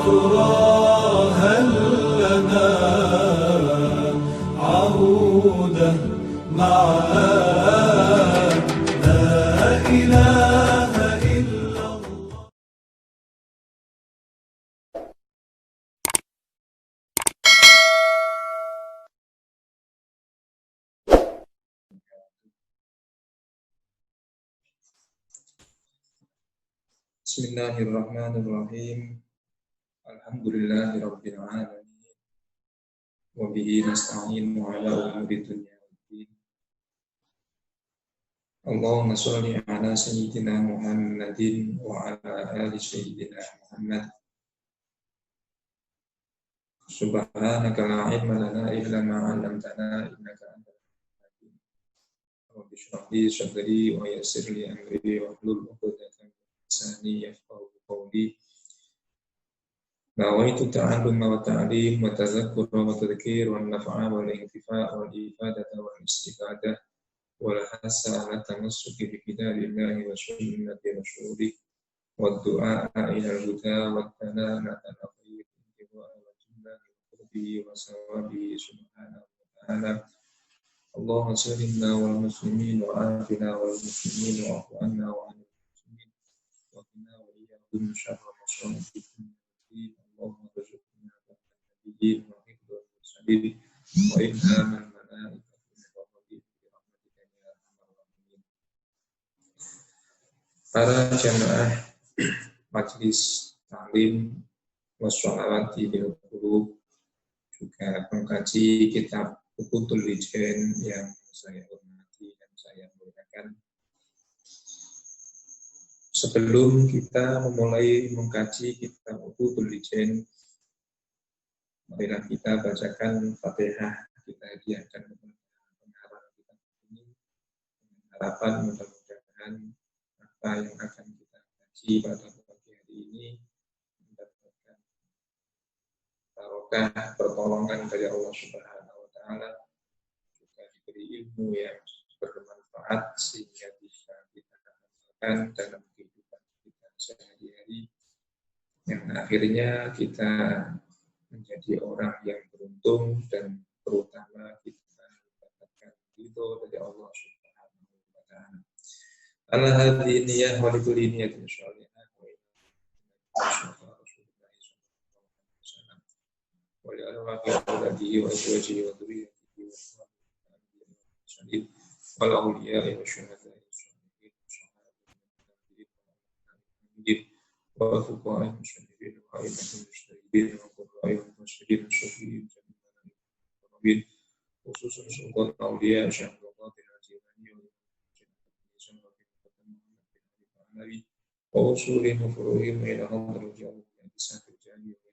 ترى هل لنا عودة معاد لا إله إلا الله. Bismillahirrahmanirrahim. Alhamdulillahirabbil alamin. Wa bihi nasta'inu ala umuri dunya waddin. Allahumma shalli ala sayyidina Muhammadin wa ala ali sayyidina Muhammad. Subhanaka la ilma lana illa ma 'allamtana innaka antal hakim. Rabbi shrah li sadri wa yassir li amri wa hlul 'uqdatam min lisani yafqahu qawli. Nawaitu ta'alluma wa ta'lim wa tazakkura wa tadhkir wa nafa'a wal intifa' wal ifadata wal istifadah wal hasa ala tamassuki bi kitabillahi wa sunnati rasulih wa du'a ila al-huda wa tanamata al-akhir wa al-jannah wa qurbi wa sawabi subhanahu wa ta'ala. Allahumma sallimna wal muslimin wa afina wal muslimin wa afu anna wa anil muslimin wa qina wa iyyahum syarra masyarakat. Allahumma rzuqna nabiyyin wa hifdzal mursalin wa ilhaman malaikatin wa rahmatika ya arhamar rahimin. Para jamaah majelis taklim wassalawati bil qulub, juga pengkaji kitab Uqudul Lijen yang saya hormati dan saya muliakan. Sebelum kita memulai mengkaji kitab Uqudul Lijen, marilah kita bacakan Fatihah. Kita hadiahkan kepada pengarang kitab ini dengan harapan mudah-mudahan apa yang akan kita kaji pada pagi hari ini mendapatkan barokah pertolongan dari Allah Subhanahu wa taala, juga diberi ilmu yang bermanfaat sehingga bisa kita amalkan dalam kehidupan kita sehari-hari, yang akhirnya kita menjadi orang yang beruntung dan terutama kita mendapatkan ridho dari Allah Subhanahu wa taala. Ala hadhihi niyyah wa likulli niyyatin shalihah wa inna Rasulullah sallallahu alaihi wasallam wa li alihi wa azwajihi wa dhurriyyatihi wa sahbihi wa wal awliya'i wa syuhada'i wa fuqaha'i muslimin wa aimatul mujtahidin wa qurra'i wal musyrikin syuhidin jama'an khususan sultan awliya syahdu qadir al-jilani wa Nabi wa usulihim wa furuhim ila hadrul jannah bi sahbi jani wa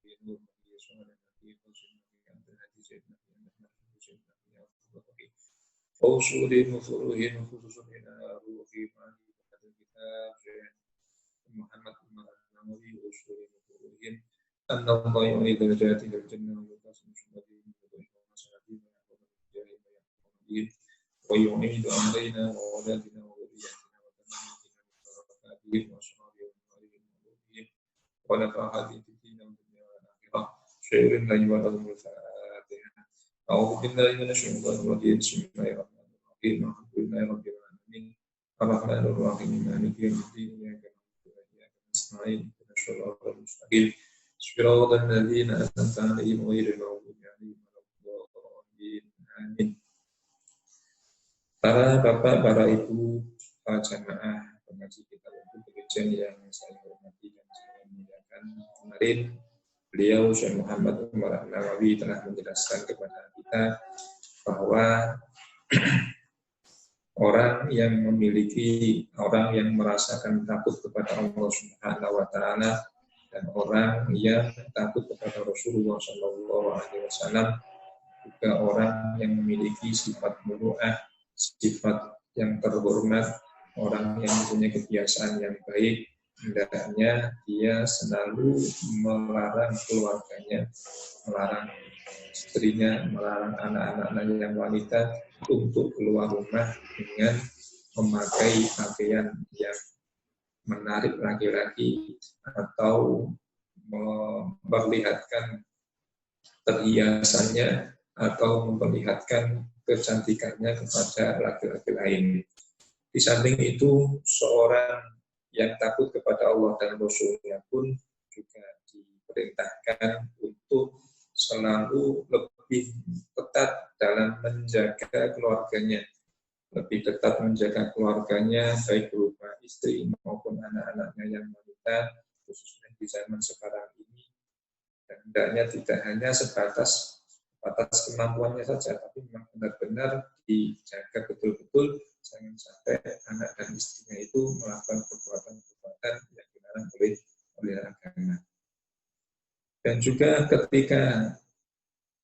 ila nur wa sunnah nabi sallallahu alaihi wasallam wa usulihim wa furuhim khususan ila ruhi ma'ani pada kitab Muhammad Nawawi wa usulihim wa furuhim anna Allah yu'idul jannati wal jannah wa yuqasim syuhada'i wa yu'idu alaina wa waladina wa waliyatina wa tamamina wa barakatihim wa ashabihi wa alihi wa nafa'ati fitina wa dunya wa akhirah syairin la yu'adul fatihah. A'udzu billahi minasy syaithanir rajim. Bismillahirrahmanirrahim. Alhamdulillahi rabbil alamin. Arrahmanir rahim. Maliki yaumiddin. Iyyaka na'budu wa iyyaka nasta'in. Ihdinas siratal mustaqim. Siratal ladzina an'amta 'alaihim ghairil maghdubi 'alaihim waladdallin. Amin. Para bapak, para ibu, para jamaah pengaji kitab Uqudul Lijen yang saya hormati dan saya muliakan, kemarin beliau Syekh Muhammad Umar Nawawi telah menjelaskan kepada kita bahwa orang yang merasakan takut kepada Allah Subhanahu wa taala dan orang yang takut kepada Rasulullah sallallahu alaihi wasallam, juga orang yang memiliki sifat muru'ah, sifat yang terhormat, orang yang mempunyai kebiasaan yang baik, hendaknya dia selalu melarang keluarganya, melarang istrinya, melarang anak-anaknya yang wanita untuk keluar rumah dengan memakai pakaian yang menarik laki-laki atau memperlihatkan perhiasannya atau memperlihatkan kecantikannya kepada laki-laki lain. Di samping itu, seorang yang takut kepada Allah dan Rasul-Nya pun juga diperintahkan untuk selalu lebih ketat dalam menjaga keluarganya, lebih ketat menjaga keluarganya, baik berupa istri maupun anak-anaknya yang wanita, khususnya di zaman sekarang ini. Dan hendaknya tidak hanya sebatas kemampuannya saja, tapi memang benar-benar dijaga betul-betul, jangan sampai anak dan istrinya itu melakukan perbuatan-perbuatan yang dilarang oleh agama. Dan juga ketika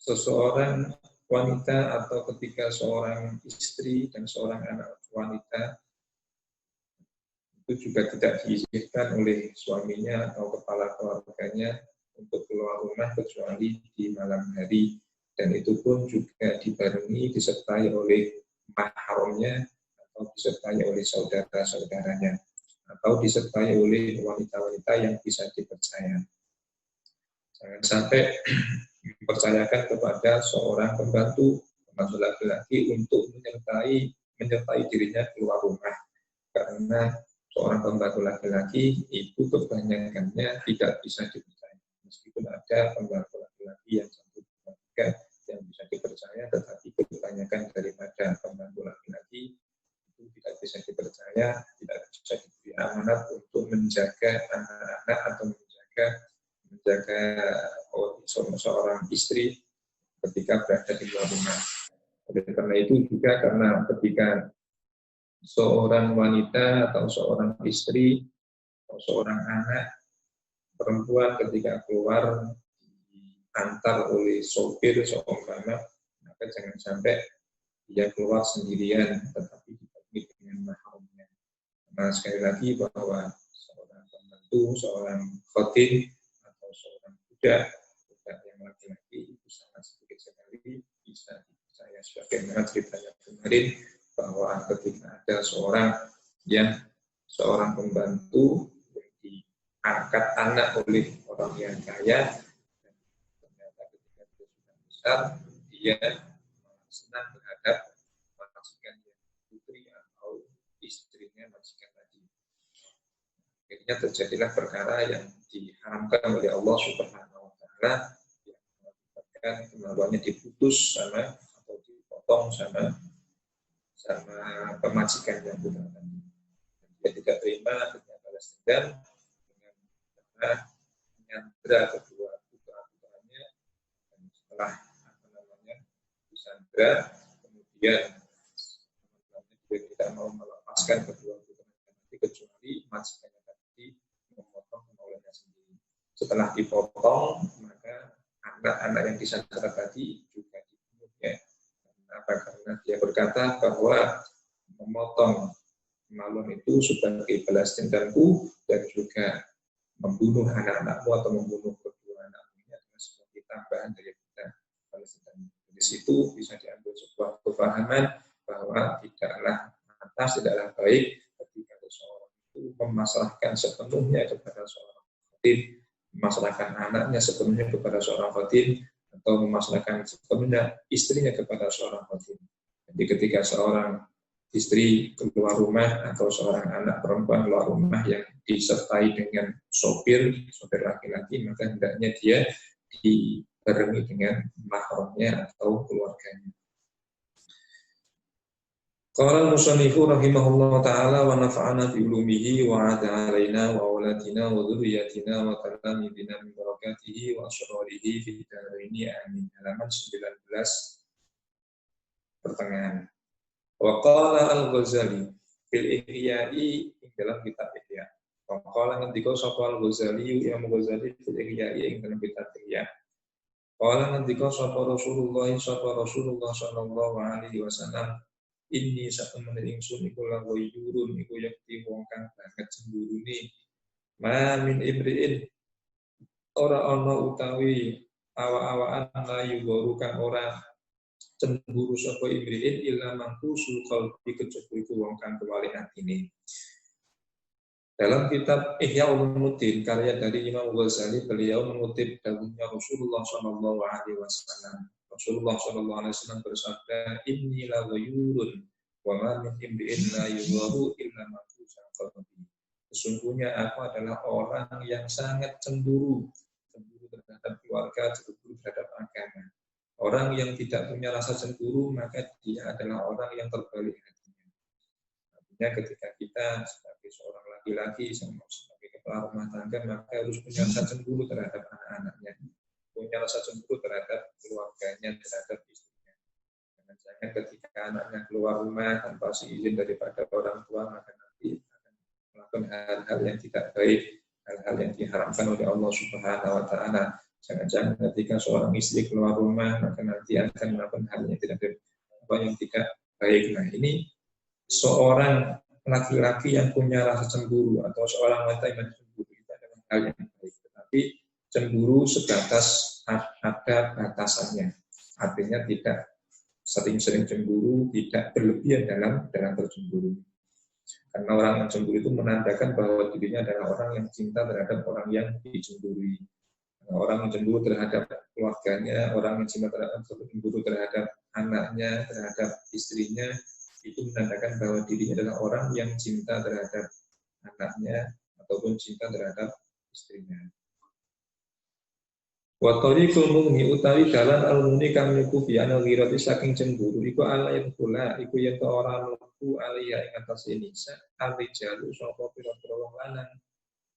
seseorang wanita atau ketika seorang istri dan seorang anak wanita itu juga tidak diizinkan oleh suaminya atau kepala keluarganya untuk keluar rumah kecuali di malam hari, dan itu pun juga dibarengi disertai oleh mahramnya atau disertai oleh saudara-saudaranya atau disertai oleh wanita-wanita yang bisa dipercaya. Jangan sampai mempercayakan kepada seorang pembantu laki-laki untuk menyertai dirinya keluar rumah, karena seorang pembantu laki-laki itu kebanyakannya tidak bisa dipercaya. Meskipun ada pembantu laki-laki yang satu juga yang bisa dipercaya, tetapi kebanyakan daripada pembantu laki-laki itu tidak bisa dipercaya, tidak bisa diberi amanat untuk menjaga anak-anak atau menjaga seorang istri ketika berada di luar rumah. Oleh karena itu juga, karena ketika seorang wanita atau seorang istri atau seorang anak perempuan ketika keluar diantar oleh sopir seumpama, maka jangan sampai dia keluar sendirian, tetapi dibagi dengan mahramnya. Nah, sekali lagi bahwa seorang pembantu, seorang khotim atau seorang budak yang laki-laki itu sangat sedikit sekali bisa dipercaya, sebagaimana ceritanya kemarin bahwa ketika ada seorang pembantu yang diangkat anak oleh orang yang kaya, dan ternyata ketika dia sudah besar, dia senang terhadap majikan yang putri atau istrinya majikan tadi. Akhirnya terjadilah perkara yang diharamkan oleh Allah Subhanahu wa Ta'ala, yang mengakibatkan kemaluannya diputus atau dipotong sama pemajikan yang putra tadi. Dia tidak terima, akhirnya balas dendam dengan cara menyandra kedua putra-putranya, dan setelah disandra, kemudian dia tidak mau melepaskan kedua putranya tadi kecuali majikannya tadi memotong kemaluannya sendiri. Setelah dipotong, maka anak-anak yang disandra tadi juga dibunuhnya. Karena dia berkata bahwa memotong kemaluan itu sebagai balas dendamku, dan juga membunuh anak-anakmu atau membunuh kedua anakmu ini adalah sebagai tambahan daripada balas dendam. Dari situ bisa diambil sebuah kefahaman bahwa tidaklah pantas, tidaklah baik ketika seseorang itu memasrahkan sepenuhnya kepada seorang khotim, memasrahkan anaknya sepenuhnya kepada seorang khotim, atau memasrahkan sepenuhnya istrinya kepada seorang khotim. Jadi ketika seorang istri keluar rumah atau seorang anak perempuan keluar rumah yang disertai dengan sopir laki-laki, maka hendaknya dia dibarengi dengan mahramnya atau keluarganya. Qala al-musannifu rahimahullah ta'ala wa nafa'ana bi ulumihi wa 'ada 'alaina wa auladina wa dzurriyyatina wa talamidina min barakatihi wa asrarihi fi daraini amin. Halaman 19 pertengahan. Wa qala al-Ghazali fil Ihya'i dalam kitab Ihya. Wa qala ngendika sapa al-Ghazali Imam Ghazali fil Ihya'i ing dalam kitab Ihya. Qala ngendika sapa Rasulullah sallallahu alaihi wasallam, inni satemene ingsun iku lawa yurun iku yakti wong kang banget cemburune. Ma min ibriin ora ana utawi awa-awaan layu baru kang ora cemburu sapa ibriin illa mangku sulkal kecuali iku wong kang kewali atine. Dalam kitab Ihya Ulumuddin karya dari Imam Ghazali, beliau mengutip dawuhnya Rasulullah Shallallahu Alaihi Wasallam. Rasulullah Shallallahu Alaihi Wasallam bersabda, "Inni la ghayurun, wa ma min imri'in la yugharu illa ma qalbi." Sesungguhnya aku adalah orang yang sangat cemburu terhadap keluarga, cemburu terhadap agama. Orang yang tidak punya rasa cemburu, maka dia adalah orang yang terbalik hatinya. Artinya ketika kita sebagai seorang laki-laki, sebagai kepala rumah tangga, maka harus punya rasa cemburu terhadap anak-anaknya, punya rasa cemburu terhadap keluarganya, terhadap istrinya. Jangan ketika anaknya keluar rumah tanpa izin daripada orang tua, maka nanti akan melakukan hal-hal yang tidak baik, hal-hal yang diharamkan oleh Allah Subhanahu wa Ta'ala. Jangan-jangan ketika seorang istri keluar rumah, maka nanti akan melakukan hal yang tidak baik. Nah, ini seorang laki-laki yang punya rasa cemburu atau seorang wanita yang cemburu itu adalah hal yang baik. Tetapi cemburu sebatas ada batasannya. Artinya tidak sering-sering cemburu, tidak berlebihan dalam bercemburu. Karena orang yang cemburu itu menandakan bahwa dirinya adalah orang yang cinta terhadap orang yang dicemburui. Orang yang cemburu terhadap keluarganya, orang yang cemburu terhadap anaknya, terhadap istrinya, itu menandakan bahwa dirinya adalah orang yang cinta terhadap anaknya ataupun cinta terhadap istrinya. Wa tariqul mu'min utawi dalan al-muni kang nyukupi ana ghirati saking cemburu iku ala yang kula iku yen ora mlebu aliya ing atas nisa al-rijalu sapa pira-pira wong lanang.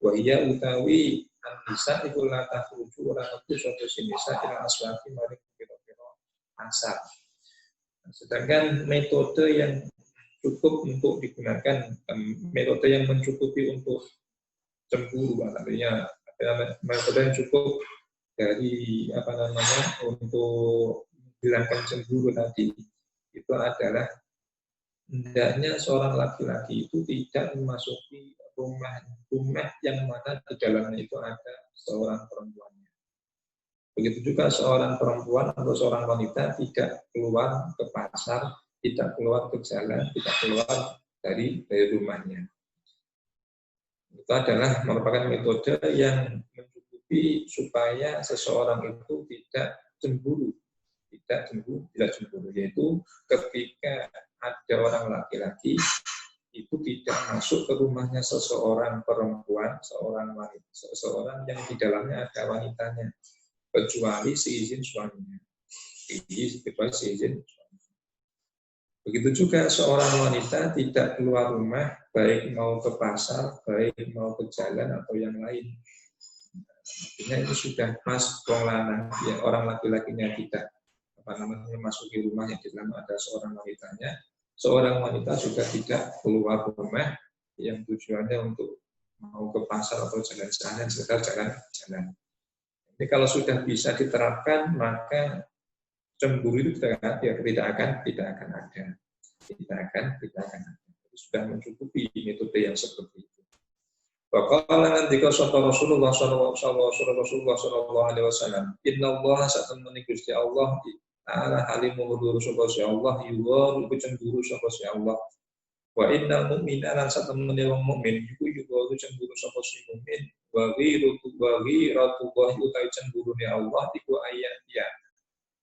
Wa iya utawi an-nisa iku la takhruju ora metu sapa nisa ila aswaqi maring pira-pira asar. Sedangkan metode yang cukup untuk digunakan, metode yang mencukupi untuk cemburu, artinya metode yang cukup dari untuk menghilangkan cemburu tadi, itu adalah hendaknya seorang laki-laki itu tidak memasuki rumah yang mana di dalamnya itu ada seorang perempuannya. Begitu juga seorang perempuan atau seorang wanita tidak keluar ke pasar, tidak keluar ke jalan, tidak keluar dari rumahnya. Itu adalah merupakan metode yang mencukupi supaya seseorang itu tidak cemburu, yaitu ketika ada orang laki-laki itu tidak masuk ke rumahnya seseorang perempuan, seorang wanita, seseorang yang di dalamnya ada wanitanya, kecuali seizin suaminya. Begitu juga seorang wanita tidak keluar rumah, baik mau ke pasar, baik mau ke jalan atau yang lain. Artinya itu sudah masuk lanang, ya, orang laki-lakinya tidak memasuki rumah yang di dalam ada seorang wanitanya. Seorang wanita juga tidak keluar rumah yang tujuannya untuk mau ke pasar atau jalan-jalan, sekedar jalan-jalan. Ini kalau sudah bisa diterapkan, maka cemburu itu tidak akan ada. Sudah mencukupi metode yang seperti itu. Waqala nandika sapa Rasulullah sallallahu alaihi wasallam, "Inna Allah satamani Gusti Allah ta'ala halimu hudur sapa si Allah yughar cemburu sapa si Allah. Wa innal mu'mina lan satamani wong mukmin iku yughar cemburu sapa si mukmin. Wa ghiratu utai cemburune Allah iku ayat ya.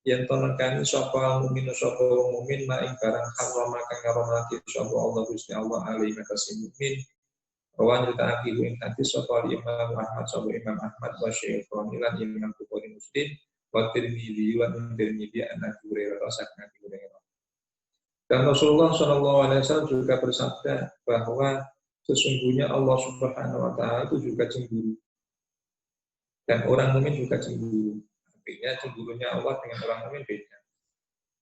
Yen tonakani sapa mukmin sapa wong mukmin ma ing barang haram kang ngaramake sapa Allah Gusti Allah alaihi makasi mukmin. Rawan kita akibu ing hadis sapa Imam Ahmad sapa Imam Ahmad wa Syaikh lan Imam Bukhari Muslim wa Tirmidzi wa Tirmidzi an Abi Hurairah saking Abi Hurairah. Dan Rasulullah SAW juga bersabda bahwa sesungguhnya Allah Subhanahu wa Ta'ala itu juga cemburu. Dan orang mukmin juga cemburu. Artinya cemburunya Allah dengan orang mukmin beda.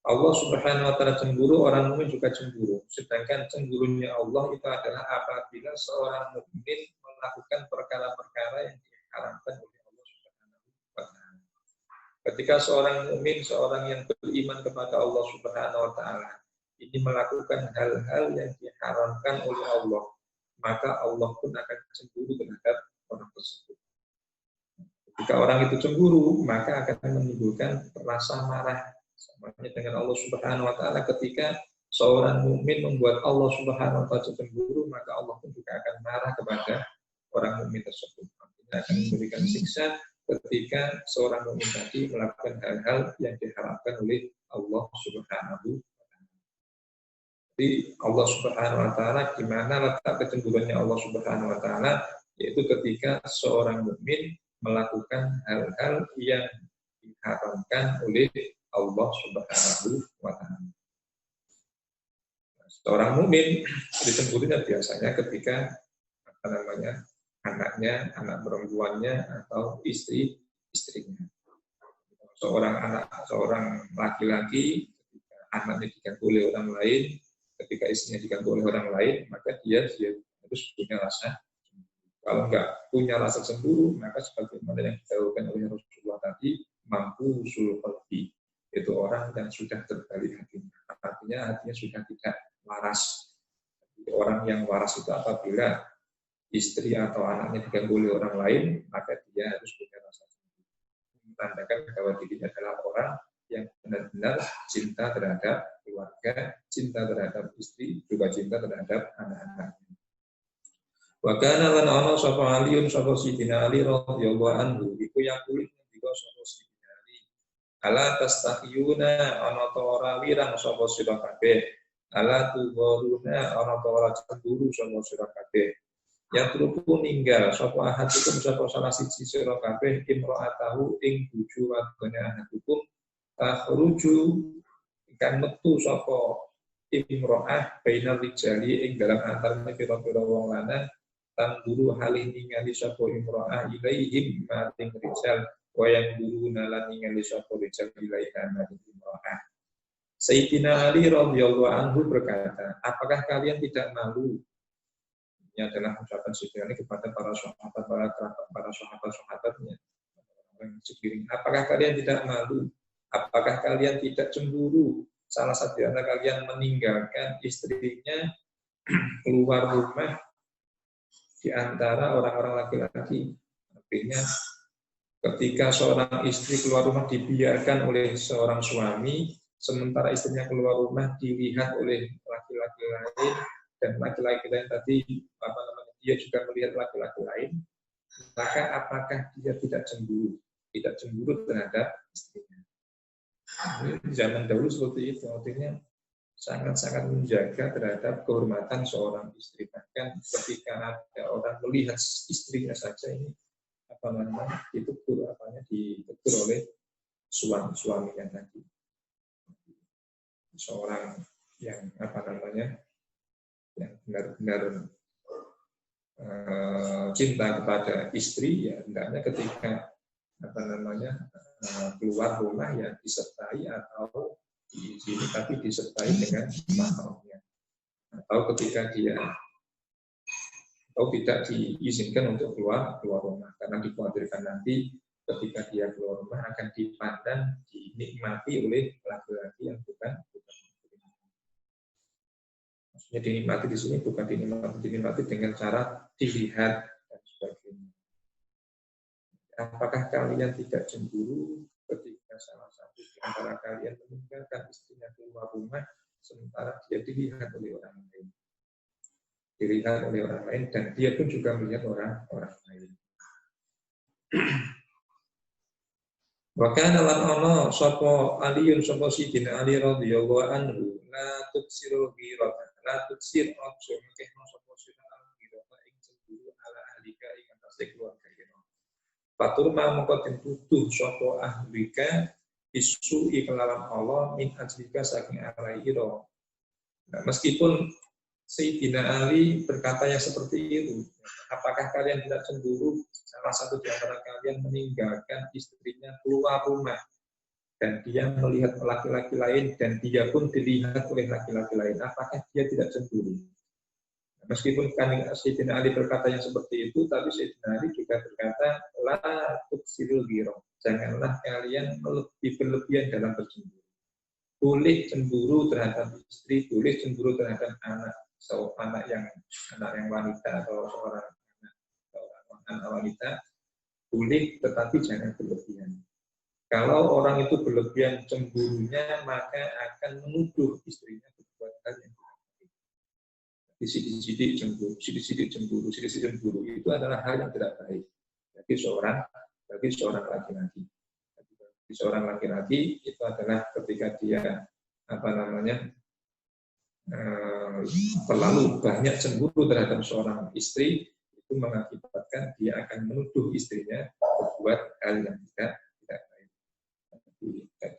Allah Subhanahu wa Ta'ala cemburu, orang mukmin juga cemburu. Sedangkan cemburunya Allah itu adalah apabila seorang mukmin melakukan perkara-perkara yang diharamkan oleh Allah Subhanahu wa Ta'ala. Ketika seorang mukmin, seorang yang beriman kepada Allah Subhanahu wa Ta'ala, ini melakukan hal-hal yang diharamkan oleh Allah, maka Allah pun akan cemburu terhadap orang tersebut. Ketika orang itu cemburu, maka akan menimbulkan rasa marah. Sama dengan Allah Subhanahu wa Ta'ala, ketika seorang mukmin membuat Allah Subhanahu wa Ta'ala cemburu, maka Allah pun juga akan marah kepada orang mukmin tersebut. Artinya akan memberikan siksa ketika seorang mukmin tadi melakukan hal-hal yang diharapkan oleh Allah Subhanahu wa Ta'ala. Jadi Allah Subhanahu wa Ta'ala, di mana letak kecemburuannya Allah Subhanahu wa Ta'ala, yaitu ketika seorang mukmin melakukan hal-hal yang diharamkan oleh Allah Subhanahu wa Ta'ala. Seorang mukmin dicemburinya biasanya ketika anaknya, anak perempuannya atau istrinya. Seorang laki-laki ketika anaknya diganggu oleh orang lain, ketika istrinya diganggu oleh orang lain, maka dia harus punya rasa. Kalau nggak punya rasa cemburu, maka sebagaimana yang didahulukan oleh Rasulullah tadi, mampu sulqalbi, itu orang yang sudah terbalik hatinya. Artinya hatinya sudah tidak waras. Orang yang waras itu apabila istri atau anaknya diganggu oleh orang lain, maka dia harus punya rasa cemburu. Menandakan bahwa dirinya adalah orang yang benar-benar cinta terhadap keluarga, cinta terhadap istri, juga cinta terhadap anak-anaknya. Wa kana lan ana sapa Aliun sapa Sidina Ali radhiyallahu anhu iku yang kulit ngendika sapa Sidina Ali. Ala tastahiyuna ana ta ora wirang sapa sira kabeh. Ala tuwaruna ana ta ora cemburu sapa sira kabeh. Ya trupu ninggal sapa ahadukum sapa salah siji sira kabeh imra'atahu ing bojo wadone ahadukum takhruju ikan metu sapa imra'ah bainal rijali ing dalam antarane pira-pira wong lanang tangguru halih ningali sapa imra'ah ilaihim maring rijal wa yang guru nalan ningali sapa rijal ilaiha maring imra'ah. Sayyidina Ali radhiyallahu anhu berkata, apakah kalian tidak malu? Ini adalah ucapan Sayyidina Ali kepada para sahabat-sahabatnya. Apakah kalian tidak malu? Apakah kalian tidak cemburu? Salah satu di antara kalian meninggalkan istrinya keluar rumah di antara orang-orang laki-laki. Artinya ketika seorang istri keluar rumah dibiarkan oleh seorang suami, sementara istrinya keluar rumah dilihat oleh laki-laki lain, dan laki-laki lain tadi dia juga melihat laki-laki lain, maka apakah dia tidak cemburu? Tidak cemburu terhadap istrinya. Zaman dahulu seperti itu, artinya sangat-sangat menjaga terhadap kehormatan seorang istri. Bahkan ketika ada orang melihat istrinya saja ini ditegur oleh suaminya tadi. Seorang yang yang benar-benar cinta kepada istri, ya hendaknya ketika keluar rumah ya disertai atau diizini, tapi disertai dengan mahramnya. Atau ketika dia tidak diizinkan untuk keluar rumah, karena dikhawatirkan nanti ketika dia keluar rumah akan dipandang, dinikmati oleh laki-laki yang bukan. Maksudnya dinikmati di sini bukan dinikmati dengan cara dilihat dan sebagainya. Apakah kalian tidak cemburu ketika salah satu di antara kalian meninggalkan istrinya keluar rumah sementara dia dilihat oleh orang lain? Dilihat oleh orang lain dan dia pun juga melihat orang lain. Bahkan dalam Allah sapa Aliun sapa Sidina Ali radhiyallahu anhu la tuksirul ghirata la tuksir ojo mekehno sapa sira ghirata ing cemburu ala ahlika ing atase keluarga ira. Fatur mangko den tuduh sapa ahlika isu ikelawan Allah min ajlika saking arai ira. Nah, meskipun Sayyidina Ali berkata yang seperti itu, apakah kalian tidak cemburu salah satu di antara kalian meninggalkan istrinya keluar rumah dan dia melihat laki-laki lain dan dia pun dilihat oleh laki-laki lain, apakah dia tidak cemburu? Meskipun Sayyidina Ali berkata yang seperti itu, tapi Sayyidina Ali juga berkata la tuksirul ghirah, janganlah kalian berlebihan dalam bercemburu. Boleh cemburu terhadap istri, boleh cemburu terhadap anak yang wanita atau seorang anak wanita, boleh, tetapi jangan berlebihan. Kalau orang itu berlebihan cemburunya, maka akan menuduh istrinya berbuat hal yang tidak baik. sidik-sidik cemburu, sidik-sidik cemburu itu adalah hal yang tidak baik bagi seorang laki-laki. Bagi seorang laki-laki itu adalah ketika dia terlalu banyak cemburu terhadap seorang istri, itu mengakibatkan dia akan menuduh istrinya berbuat hal yang tidak baik.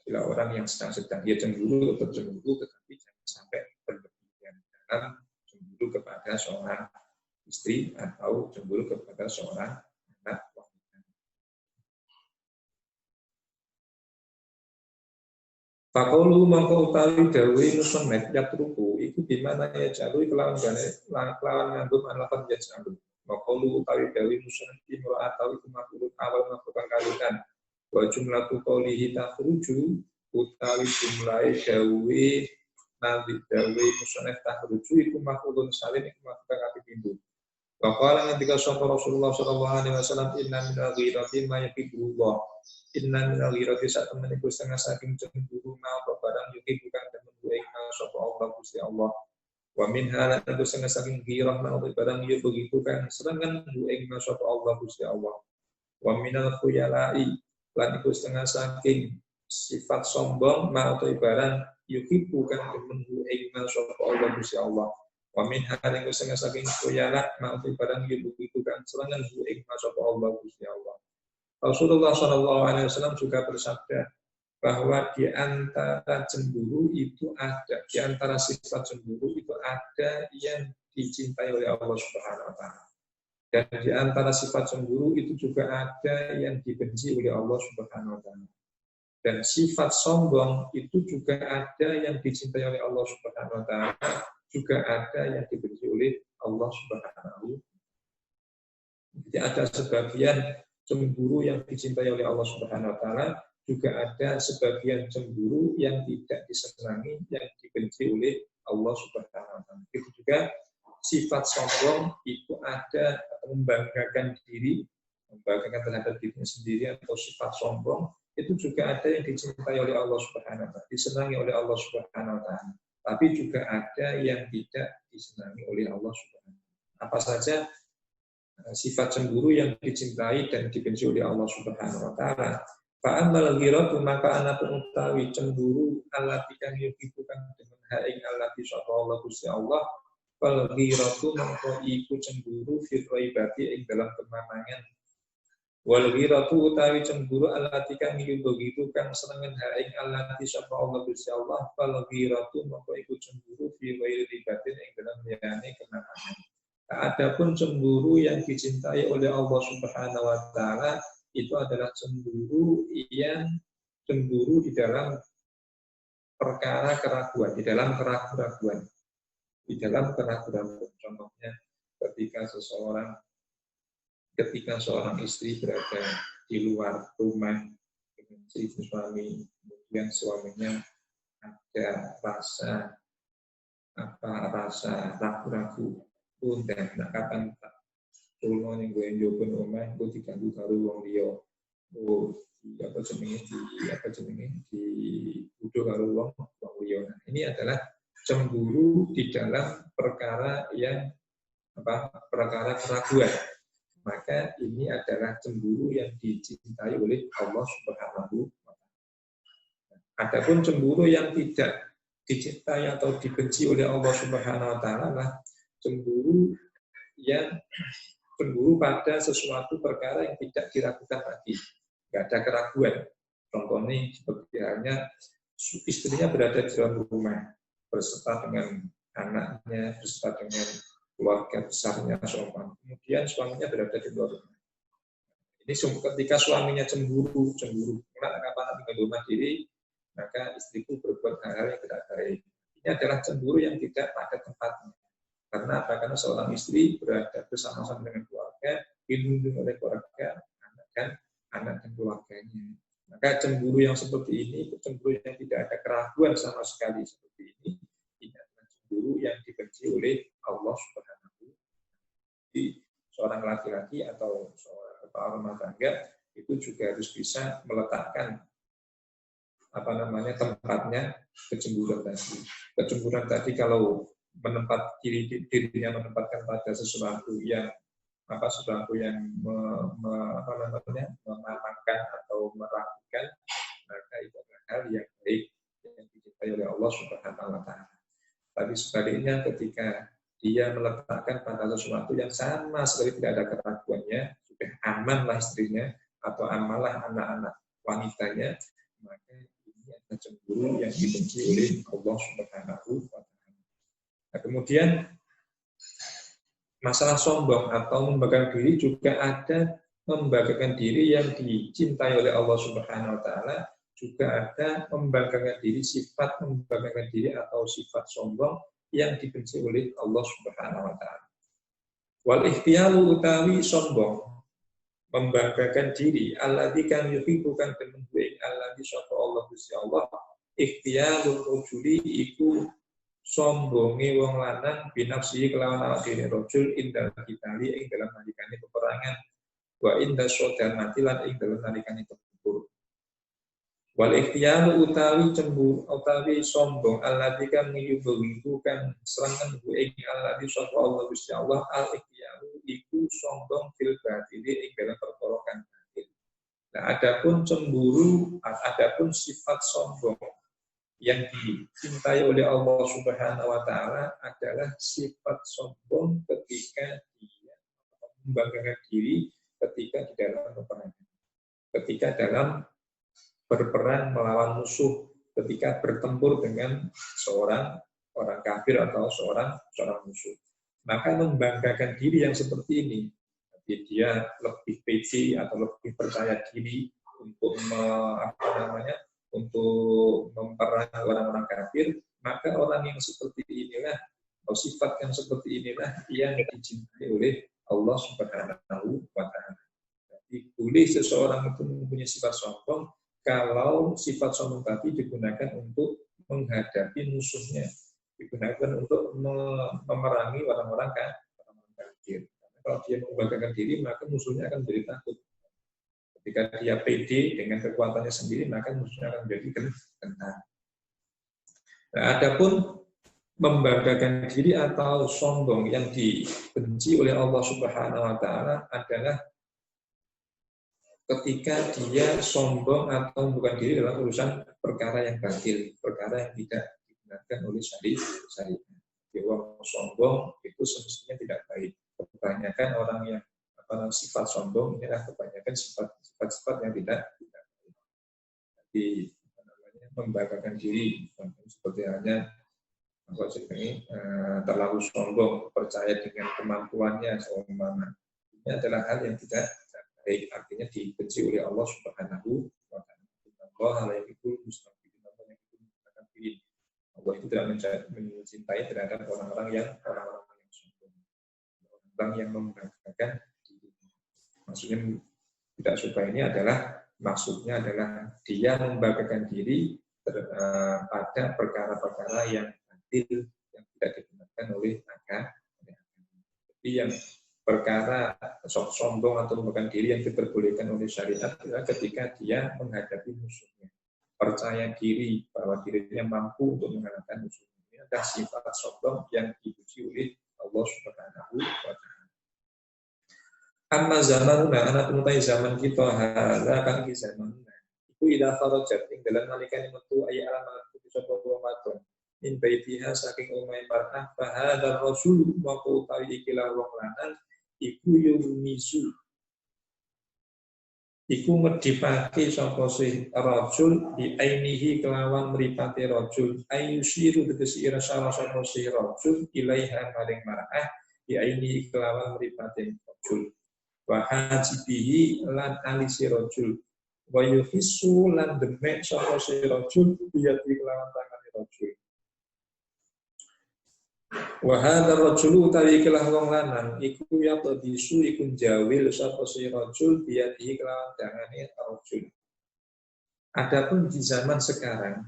Bila orang yang sedang dia cemburu atau cemburu, tetapi jangan sampai berlebihan dalam cemburu kepada seorang istri atau cemburu kepada seorang anak wanita. Fakolu mangko utawi dawe musannaf yatruku iku dimana ya jalui kelawan nganggo alapan ya jalui. Fakolu utawi dawe musannaf imra atau iku makulun awal melakukan kalikan. Wa jumlatu qoulihi takhruju utawi jumlahe dawe nanti dawe musannaf takhruju iku makulun salim iku melakukan kapindho. Wa qala ketika Rasulullah sallallahu alaihi wasallam inna minal ghirati ma yaqibullah. Inna minal ghirati sak temen iku setengah saking cemburu ma barang yuki bukan temen ing sapa Allah Gusti Allah. Wa min hala itu setengah saking ghirah ma barang yuki begitu kan serangan ing sapa Allah Gusti Allah. Wa minal khuyalai lan iku setengah saking sifat sombong ma barang yuki bukan temen ing sapa Allah Gusti Allah. Wa min hal iku setengah saking khuyala ma barang yuki bukan serangan ing sapa Allah Gusti Allah. Rasulullah SAW juga bersabda bahwa di antara cemburu itu ada, di antara sifat cemburu itu ada yang dicintai oleh Allah Subhanahu Wa Taala, dan di antara sifat cemburu itu juga ada yang dibenci oleh Allah Subhanahu Wa Taala, dan sifat sombong itu juga ada yang dicintai oleh Allah Subhanahu Wa Taala, juga ada yang dibenci oleh Allah Subhanahu. Jadi ada sebagian cemburu yang dicintai oleh Allah Subhanahu Wa Taala, juga ada sebagian cemburu yang tidak disenangi, yang dibenci oleh Allah Subhanahu Wa Taala. Itu juga sifat sombong itu ada membanggakan diri, membanggakan terhadap dirinya sendiri atau sifat sombong itu juga ada yang dicintai oleh Allah Subhanahu Wa Taala, disenangi oleh Allah Subhanahu Wa Taala. Tapi juga ada yang tidak disenangi oleh Allah Subhanahu Wa Taala. Apa saja sifat cemburu yang dicintai dan dibenci oleh Allah Subhanahu Wa Taala. Fa'amal ghiratu maka anak utawi cemburu allati kang yukibukan dengan haing allati sallallahu Gusti Allah. Fal ghiratu mangko iku cemburu fi ghaibati ing dalam kemamangan. Wal ghiratu utawi cemburu allati kang yukibukan senengan haing allati sallallahu Gusti Allah. Fal ghiratu mangko iku cemburu fi ghaibati ing dalam liyane kemamangan. Adapun cemburu yang dicintai oleh Allah Subhanahu Wa Taala itu adalah cemburu yang cemburu di dalam perkara keraguan, di dalam keraguan. Contohnya ketika seorang istri berada di luar rumah dengan suami, kemudian suaminya ada rasa ragu-ragu. Udah, nak kapan tak tolong yang gue njoben omah, gue diganggu karo wong liya. Apa jenenge di butuh karo wong liya. Ini adalah cemburu di dalam perkara yang perkara keraguan. Maka ini adalah cemburu yang dicintai oleh Allah Subhanahu wa Ta'ala. Adapun cemburu yang tidak dicintai atau dibenci oleh Allah Subhanahu wa Ta'ala cemburu pada sesuatu perkara yang tidak diragukan lagi, nggak ada keraguan. Contohnya seperti halnya istrinya berada di dalam rumah beserta dengan anaknya, beserta dengan keluarga besarnya, kemudian suaminya berada di luar rumah. Ini ketika suaminya cemburu, kapan tinggal di rumah diri, maka istriku berbuat hal-hal yang tidak baik. Ini adalah cemburu yang tidak pada tempatnya. Karena apa? Karena seorang istri berada bersama-sama dengan keluarga, dilindungi oleh keluarga, anak dan keluarganya. Maka cemburu yang seperti ini, cemburu yang tidak ada keraguan sama sekali seperti ini adalah cemburu yang dibenci oleh Allah Subhanahu wa Ta'ala. Jadi seorang laki-laki atau seorang kepala rumah tangga itu juga harus bisa meletakkan tempatnya kecemburuan tadi. Kecemburuan tadi kalau dirinya menempatkan pada sesuatu yang memakan atau meragukan, maka itu adalah hal yang baik yang dicintai oleh Allah Subhanahu wa taala. Tapi sebaliknya ketika dia meletakkan pada sesuatu yang sama sekali tidak ada keraguannya, sudah amanlah istrinya atau amanlah anak-anak wanitanya, maka ini adalah cemburu yang dibenci oleh Allah Subhanahu wa taala. Nah, kemudian masalah sombong atau membanggakan diri juga ada membanggakan diri yang dicintai oleh Allah Subhanahu wa taala, juga ada membanggakan diri, sifat membanggakan diri atau sifat sombong yang dibenci oleh Allah Subhanahu wa taala. Wal ikhtiyalu utawi sombong membanggakan diri alladzi kan yuhibbukan temen alladzi sapa Allah Gusti Allah ikhtiyalul rajuli iku sombonge wong lanang binafsi kelawan awak dhewe rajul indal kitali ing dalam nalikane peperangan wa inda sodamati lan ing dalam nalikane tempur. Wal ikhtiyalu utawi cemburu utawi sombong alladzi kan yuhibbukan serangan ing alladzi sapa Allah Gusti Allah al ikhtiyalu iku sombong fil batili ing dalam perkara kang batil. Nah, adapun cemburu, adapun sifat sombong yang dicintai oleh Allah Subhanahu wa taala adalah sifat sombong ketika dia membanggakan diri ketika di dalam peperangan. Ketika dalam berperang melawan musuh, ketika bertempur dengan seorang orang kafir atau seorang musuh. Maka membanggakan diri yang seperti ini, jadi dia lebih pede atau lebih percaya diri untuk untuk memperang orang-orang kafir, maka orang yang seperti inilah atau sifat yang seperti inilah yang dicintai oleh Allah Subhanahu wa taala. Jadi boleh seseorang itu mempunyai sifat sombong kalau sifat sombong tadi digunakan untuk menghadapi musuhnya, digunakan untuk memerangi orang-orang kafir. Karena kalau dia membanggakan diri, maka musuhnya akan menjadi takut. Ketika dia pede dengan kekuatannya sendiri, maka musuhnya akan menjadi gentar. Nah, adapun membanggakan diri atau sombong yang dibenci oleh Allah Subhanahu wa taala adalah ketika dia sombong atau bukan diri dalam urusan perkara yang batil, perkara yang tidak digunakan oleh syariat. Orang sombong itu semestinya tidak baik. Kebanyakan orang yang sifat sombong ini adalah kebanyakan sifat-sifat yang tidak baik. Jadi membanggakan diri seperti halnya terlalu sombong, percaya dengan kemampuannya seumpama. Ini adalah hal yang tidak baik, artinya dibenci oleh Allah Subhanahu wa taala. Allah la yuhibbul mustakbirin. Allah itu tidak mencintai terhadap orang-orang yang sombong, orang yang membanggakan diri. Maksudnya tidak suka ini maksudnya adalah dia membanggakan diri pada perkara-perkara yang batil yang tidak digunakan oleh agama. Jadi yang perkara sombong atau membanggakan diri yang diperbolehkan oleh syariat adalah ketika dia menghadapi musuhnya, percaya diri bahwa dirinya mampu untuk mengalahkan musuhnya. Ini adalah sifat sombong yang dipuji oleh Allah Subhanahu wa taala. Amma zamanuna ana penutai zaman kita hadza kan ki zamanuna. Iku ila farajat ing dalam nalikane metu ay alamat sapa Ramadan. Min baitiha saking omahe mar'ah fa hadzal rasul wa qawli ikilah wong lanang iku yumizu iku medhipake sapa si rajul di ainihi kelawan mripate rajul ayusiru tegese ira salah sapa si rajul ilaiha maring mar'ah di ainihi kelawan mripate rajul wa hajibihi lan alisi rajul wa yufisu lan demek sapa si rajul biati kelawan tangane rajul. Wa hadzal rajulu utawi kelah wong lanang iku ya tadisu iku jawil sapa si rajul biadihi kelawan dangane rajul. Adapun di zaman sekarang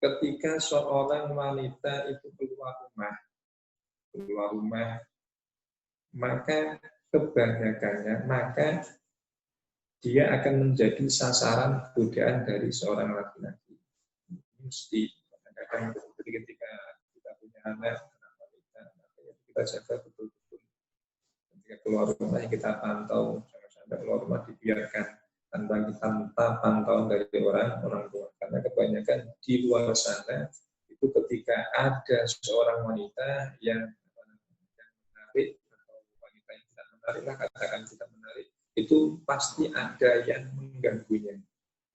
ketika seorang wanita itu keluar rumah maka kebanyakannya dia akan menjadi sasaran godaan dari seorang laki-laki. Mesti kadang-kadang ketika kita punya anak kita jaga betul-betul. Ketika keluar rumah kita pantau, jangan sampai keluar rumah dibiarkan tanpa pantauan dari orang tua. Karena kebanyakan di luar sana itu ketika ada seorang wanita yang menarik atau wanita yang tidak menarik lah, katakan tidak menarik, itu pasti ada yang mengganggunya,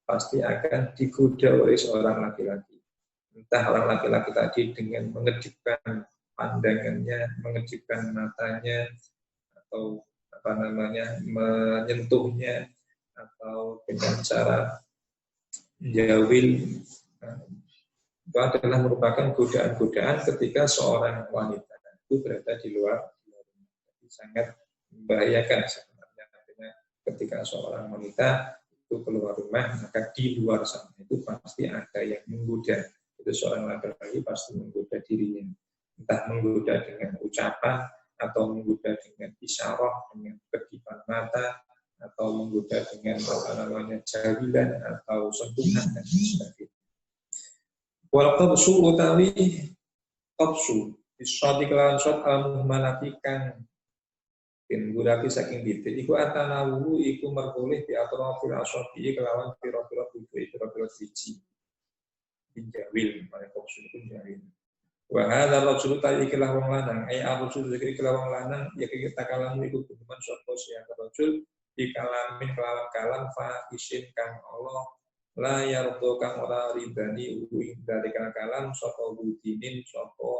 pasti akan digoda oleh seorang laki-laki. Entah orang laki-laki tadi dengan mengedipkan pandangannya, mengedipkan matanya, atau menyentuhnya, atau dengan cara jawil. Itu adalah merupakan godaan-godaan ketika seorang wanita itu berada di luar rumah. Jadi sangat membahayakan sebenarnya. Artinya ketika seorang wanita itu keluar rumah, maka di luar sana itu pasti ada yang menggoda. Itu seorang laki-laki pasti menggoda dirinya. Entah menggoda dengan ucapan, atau menggoda dengan isyarat, dengan kedipan mata, atau menggoda dengan jawilan atau sentuhan dan sebagainya. Wal qabsu utawi qabsu bisadi kelawan shot al-muhmalati kang den guraki saking titik iku atanawu iku merkoleh di atrofil asofi kelawan pira-pira buku pira-pira siji pinjawil mane qabsu iku pinjawil. Wa hadza rajul ta'i kelah wong lanang ai ar-rajul zikri kelah wong lanang ya kita kalamu iku guneman sapa sia rajul di kalamin kelawan kalam fa isin kang Allah la yardo kang ora ridani uing dari kalam sapa budinin sapa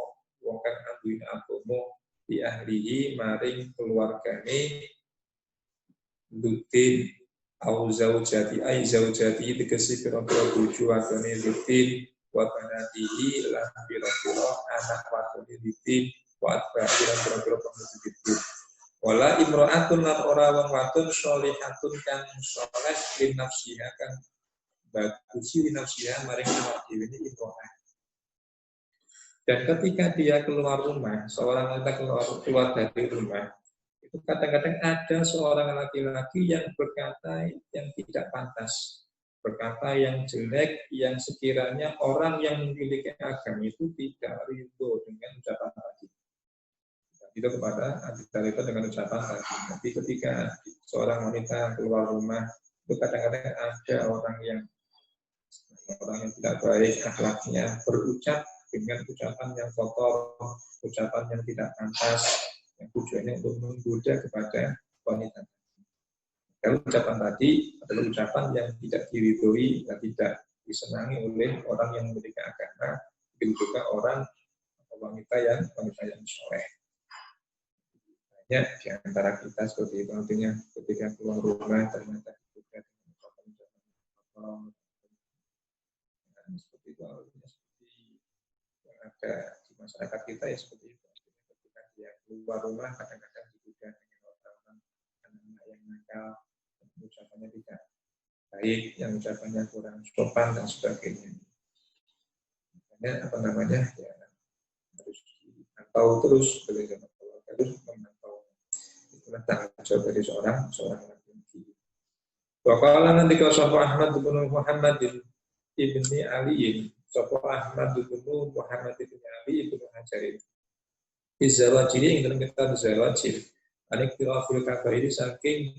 wong kang anduin agama di ahlihi maring keluargane dutin au zaujati ai zaujati tegese pira-pira bojo wadone dutin wa banatihi lan pira-pira anak wadone dutin wa pira-pira pemudi dutin wala imra'atun lan ora wong wadon sholihatun kang saleh lin nafsiha kang bagusi lin nafsiha maring awak dhewe ini imra'ah. Dan ketika dia keluar rumah, seorang wanita keluar dari rumah, itu kadang-kadang ada seorang laki-laki yang berkata yang tidak pantas, berkata yang jelek, yang sekiranya orang yang memiliki agama itu tidak ridho dengan ucapan tadi. Itu kepada Abu dengan ucapan tadi. Tapi ketika seorang wanita keluar rumah, itu kadang-kadang ada orang yang tidak baik akhlaknya berucap dengan ucapan yang kotor, ucapan yang tidak pantas, yang tujuannya untuk menggoda kepada wanita. Kalau ucapan tadi adalah ucapan yang tidak diridhoi dan tidak disenangi oleh orang yang memiliki agama, begitu juga orang atau wanita yang soleh. Ya, di antara kita seperti itu, artinya ketika keluar rumah ternyata digoda dengan ucapan seperti itu, artinya seperti yang ada di masyarakat kita ya seperti itu. Ketika dia keluar rumah kadang-kadang digoda dengan orang-orang anak yang nakal, ucapannya tidak baik, yang ucapannya kurang sopan dan sebagainya. Makanya ya harus dipantau terus, harus memantau. Itulah tanggung jawab dari seorang laki-laki. Waqala nanti kalau Sapa Ahmad bin Muhammad ibni Ali, Sapa Ahmad bin Muhammad ibni Ali ibnu Hajar. Izawajiri yang dalam kitab Zawajir, anik firafil kabairi saking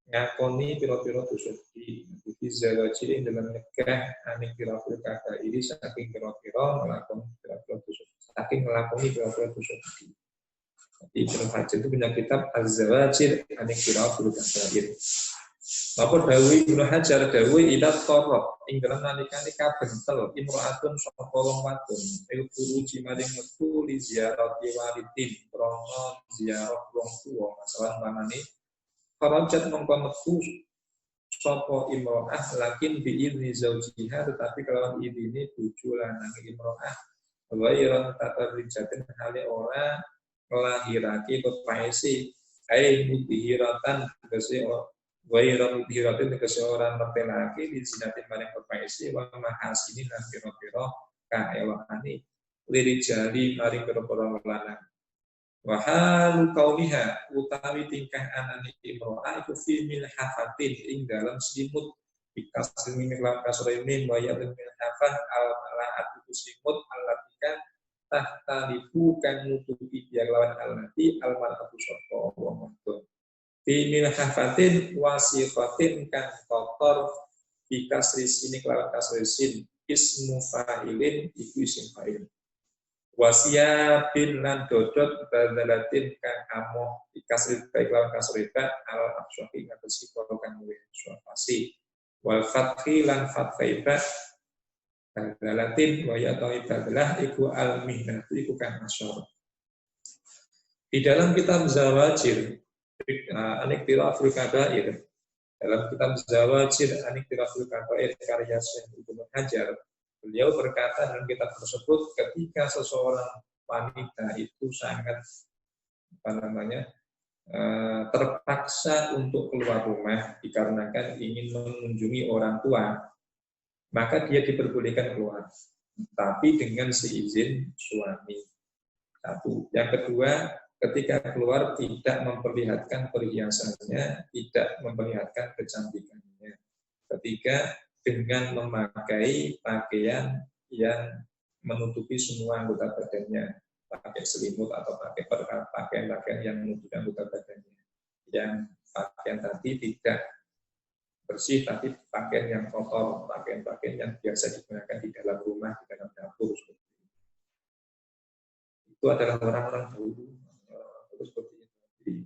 ngakoni piro-piro tusuki. Izawajiri yang dalam nikah anik firafil kabairi saking piro-piro melakoni piro-piro tusuki. Saking melakoni piro-piro tusuki. Jadi Ibnu Hajar itu punya kitab Az-Zawajir anik firafil kabairi. Apa dawuh Ibnu Hajar dawuh idat qarab ing dalem nalikane kabentel imro'atun sapa wong wadon il furuji maring metu li ziarati walidin krana ziarah wong tuwa masalah manane farajat mongko metu sapa imro'ah lakin bi idzni zaujiha tetapi kelawan idine bojo lanang imro'ah ghairan tatarrijatin hale ora nglahirake pepaese ai mudhiratan tegese Wairan dihiratin ke seorang laki-laki di sinatin maring pepaisi wa mahasini lan pira-pira kaewahane lirijali maring pira-pira lanang. Wa halu kauniha utawi tingkah anane imro'ah iku fi milhafatin ing dalam selimut bikasmi lan kasrene wa ya milhafah al malaat iku selimut alatika tahtalifu kan nutupi dia lawan al-nabi al-mar'atu sapa wong wadon fi milhafatin wasiqatin kan kotor bi kasri sini kelawan kasri sin ismu fa'ilin iku isim fa'il wasia bin lan dodot badalatin kang amoh bi kasri baik lawan kasri ba al afshafi ngatasi karo kang luwih suafasi wal fathi lan fathai ba badalatin wa ya badalah iku al mihnatu iku kang asyara. Di dalam kitab Zawajir Aniktiraful Kabair, dalam kitab Zawajir Aniktiraful Kabair karya Syekh Ibnu Hajar, beliau berkata dalam kitab tersebut ketika seseorang wanita itu sangat terpaksa untuk keluar rumah dikarenakan ingin mengunjungi orang tua, maka dia diperbolehkan keluar, tapi dengan seizin suami. Satu. Yang kedua, ketika keluar tidak memperlihatkan perhiasannya, tidak memperlihatkan kecantikannya. Ketiga, dengan memakai pakaian yang menutupi semua anggota badannya, pakai selimut atau pakai pakaian-pakaian yang menutupi anggota badannya. Yang pakaian tadi tidak bersih, tapi pakaian yang kotor, pakaian-pakaian yang biasa digunakan di dalam rumah, di dalam dapur. Itu adalah orang-orang dahulu. Seperti itu.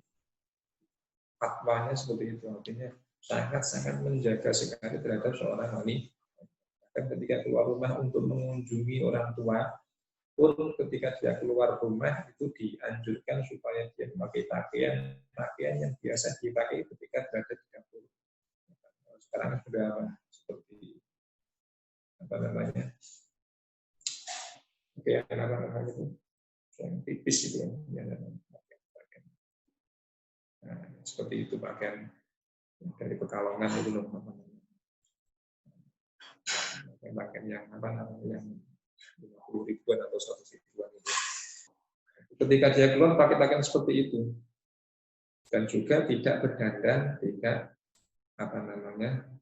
Fatwanya seperti itu, artinya sangat-sangat menjaga sekali terhadap seorang wanita. Bahkan ketika keluar rumah untuk mengunjungi orang tua, pun ketika dia keluar rumah itu dianjurkan supaya dia memakai pakaian yang biasa dipakai ketika berada di dapur. Sekarang sudah seperti pakaian itu yang tipis itu ya. Nah, seperti itu pakaian dari Pekalongan itu loh, pakaian yang yang 50 ribuan atau 100 ribuan itu. Ketika dia keluar pakai pakaian seperti itu dan juga tidak berdandan, tidak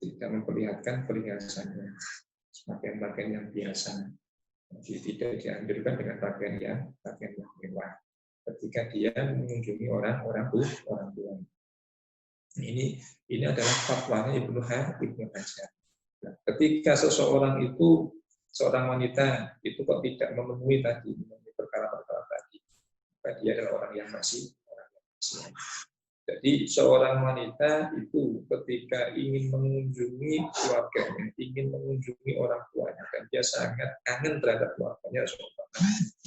tidak memperlihatkan perhiasannya, pakaian-pakaian yang biasa. Jadi tidak dianjurkan dengan pakaian yang mewah ketika dia mengunjungi orang tua. Ini adalah fatwanya Ibnu Hajar. Nah, ketika seorang wanita itu kok tidak memenuhi perkara-perkara tadi, maka dia adalah orang yang masih. Jadi seorang wanita itu ketika ingin mengunjungi keluarganya, ingin mengunjungi orang tuanya, dan dia sangat kangen terhadap keluarganya,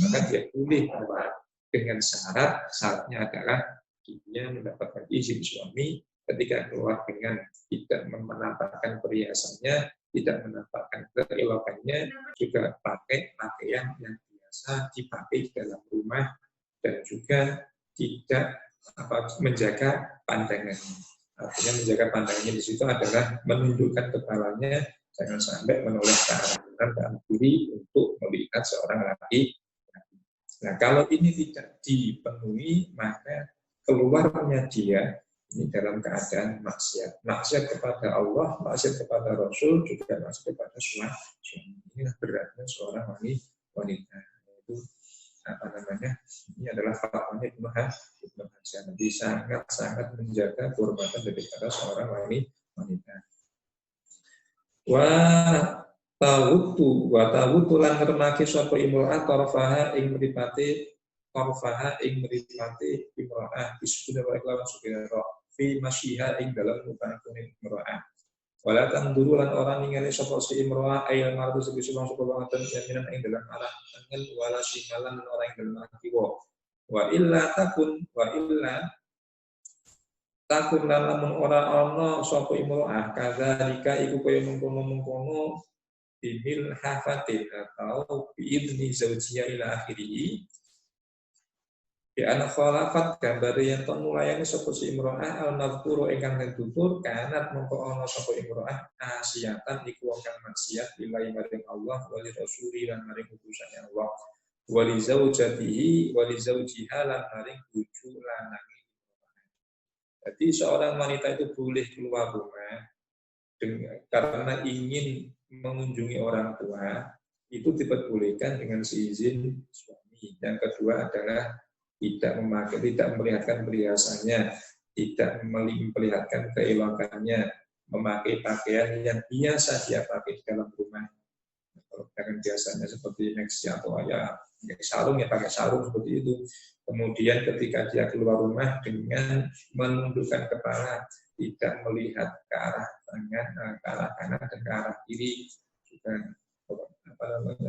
maka dia boleh keluar dengan syaratnya adalah dia mendapatkan izin suami ketika keluar dengan tidak menampakkan perhiasannya, tidak menampakkan keelokannya, juga pakai pakaian yang biasa dipakai di dalam rumah, dan juga tidak menjaga pandangannya. Artinya menjaga pandangannya di situ adalah menundukkan kepalanya, jangan sampai menoleh ke arah kanan dan kiri untuk melihat seorang laki. Nah, kalau ini tidak dipenuhi, maka keluarnya dia ini dalam keadaan maksiat kepada Allah, maksiat kepada Rasul, juga maksiat kepada suami. Inilah beratnya seorang wanita. Itu ini adalah fatwanya Ibnu Hajar. Jadi sangat menjaga kehormatan daripada seorang wanita. Wa tawutu lan ngermaki sapa imra'ah tarfaha ing mripate imra'ah bisukuna wa iklawan sukira fi masyiha ing dalam mupakune imra'ah. Wala tanduru lan orang ningali sapa si imro'ah ayal mardu sebisa sapa banget jaminan ing dalam arah tangan wala simalan orang ing dalam kiwa wa illa takun lamun ora ana sapa imro'ah kadzalika iku kaya mengkono bimil hafatin atau biidni zaujiya ila akhirih di anak khalafat gambar yang tak mulayani sapa si imro'ah al-mazkuru ingkang den tutur kanat mongko ana sapa imro'ah asiyatan iku wong kang maksiat lillahi maring Allah wa li rasuli lan maring utusane Allah wa li zaujatihi wa li zaujiha lan maring bojo lanang. Jadi seorang wanita itu boleh keluar rumah karena ingin mengunjungi orang tua, itu diperbolehkan dengan seizin suami. Yang kedua adalah tidak memperlihatkan perhiasannya, tidak memperlihatkan keelokannya, memakai pakaian yang biasa dia pakai di dalam rumah. Kalau pakaian biasanya seperti maxi atau ya sarung, ya pakai sarung seperti itu. Kemudian ketika dia keluar rumah dengan menundukkan kepala, tidak melihat ke arah tangan, ke arah kanan dan ke arah kiri, juga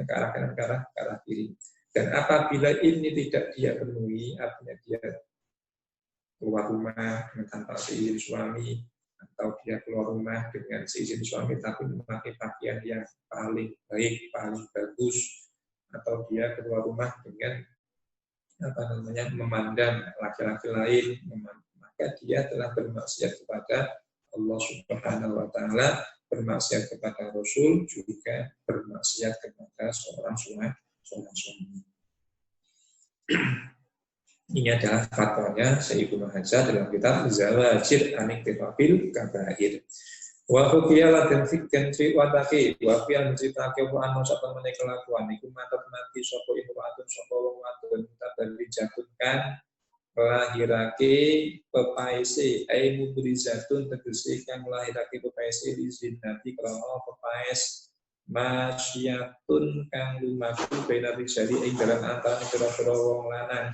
ke arah kanan, ke arah kiri. Dan apabila ini tidak dia penuhi, artinya dia keluar rumah dengan tanpa seizin suami, atau dia keluar rumah dengan seizin suami tapi memakai pakaian yang paling baik, paling bagus, atau dia keluar rumah dengan memandang laki-laki lain, maka dia telah bermaksiat kepada Allah Subhanahu wa taala, bermaksiat kepada Rasul, juga bermaksiat kepada seorang suami. Ini adalah fatwanya Sayyiduna Hajar dalam kitab Zawajir Aniktifafil Kabair. Wa hukiyalah dan fikkan triwatake wa fiyan menceritakan wa anu sapa meneh kelakuan iku mati sapa imro'atun sapa wong wadon tadi jatuhkan lahirake pepaese ai mubrizatun tegese kang lahirake pepaese di zinati krana pepaes masyatun kang lumaku bena rijali ing dalam antarané pira-pira wong lanang.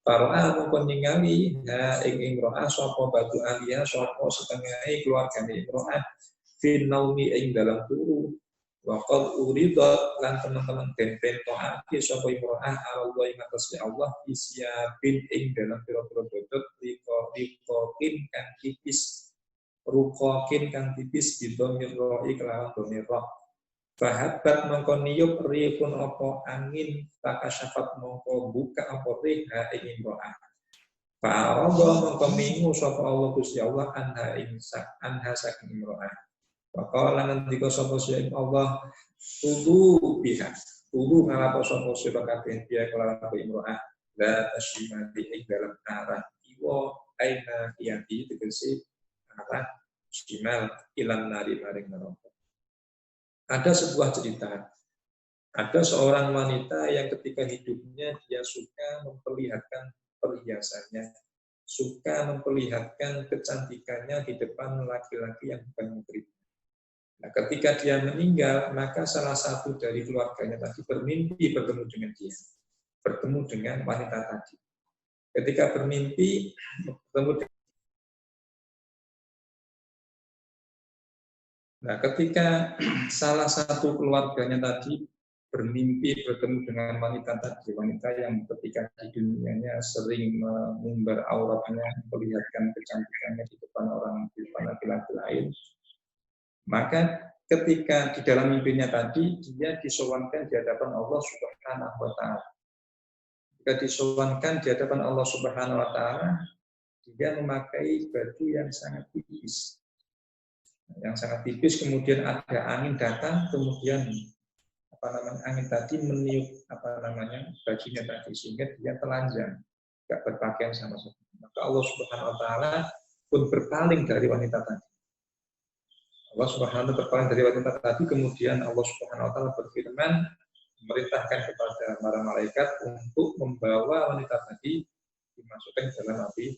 Para mongkon ningali ing imro'ah sapa batu alia sapa setengahe keluargane imro'ah fin naumi ing dalam turu wa qad urida lan teman-teman den pentokake sapa imro'ah Allah ing atas Allah isyabin ing dalam pira-pira bodot rikokin kang tipis rukokin kang tipis bidomir roi kelawan domir roh. Fahabat mongko niyup rihun apa angin takasafat mongko buka apa riha ing imro'ah. Fa'arada mongko mingu sapa Allah Gusti Allah anha saking imro'ah. Faqala ngendika sapa sing Allah tudu biha. Tudu ngalapo sapa sira kabeh dia kelawan imro'ah la tasyimati ing dalam arah kiwa aina yati tegese arah shimal ilan nari maring neraka. Ada sebuah cerita, ada seorang wanita yang ketika hidupnya dia suka memperlihatkan perhiasannya, suka memperlihatkan kecantikannya di depan laki-laki yang bukan muhrim. Nah, ketika dia meninggal, maka salah satu dari keluarganya tadi bermimpi bertemu dengan dia, bertemu dengan wanita tadi. Ketika bermimpi bertemu dengan Nah, ketika salah satu keluarganya tadi bermimpi bertemu dengan wanita tadi, wanita yang ketika di dunianya sering mengumbar auratnya, memperlihatkan kecantikannya di depan laki-laki lain, maka ketika di dalam mimpinya tadi, dia disowankan di hadapan Allah Subhanahu wa Ta'ala. Ketika disowankan di hadapan Allah Subhanahu wa Ta'ala, dia memakai baju yang sangat tipis. Kemudian ada angin datang, kemudian angin tadi meniup bajunya tadi, sehingga dia telanjang, tidak berpakaian sama sekali. Maka Allah Subhanahu wa Ta'ala pun berpaling dari wanita tadi. Allah Subhanahu wa Ta'ala berpaling dari wanita tadi, kemudian Allah Subhanahu wa Ta'ala berfirman, memerintahkan kepada para malaikat untuk membawa wanita tadi dimasukkan ke dalam api.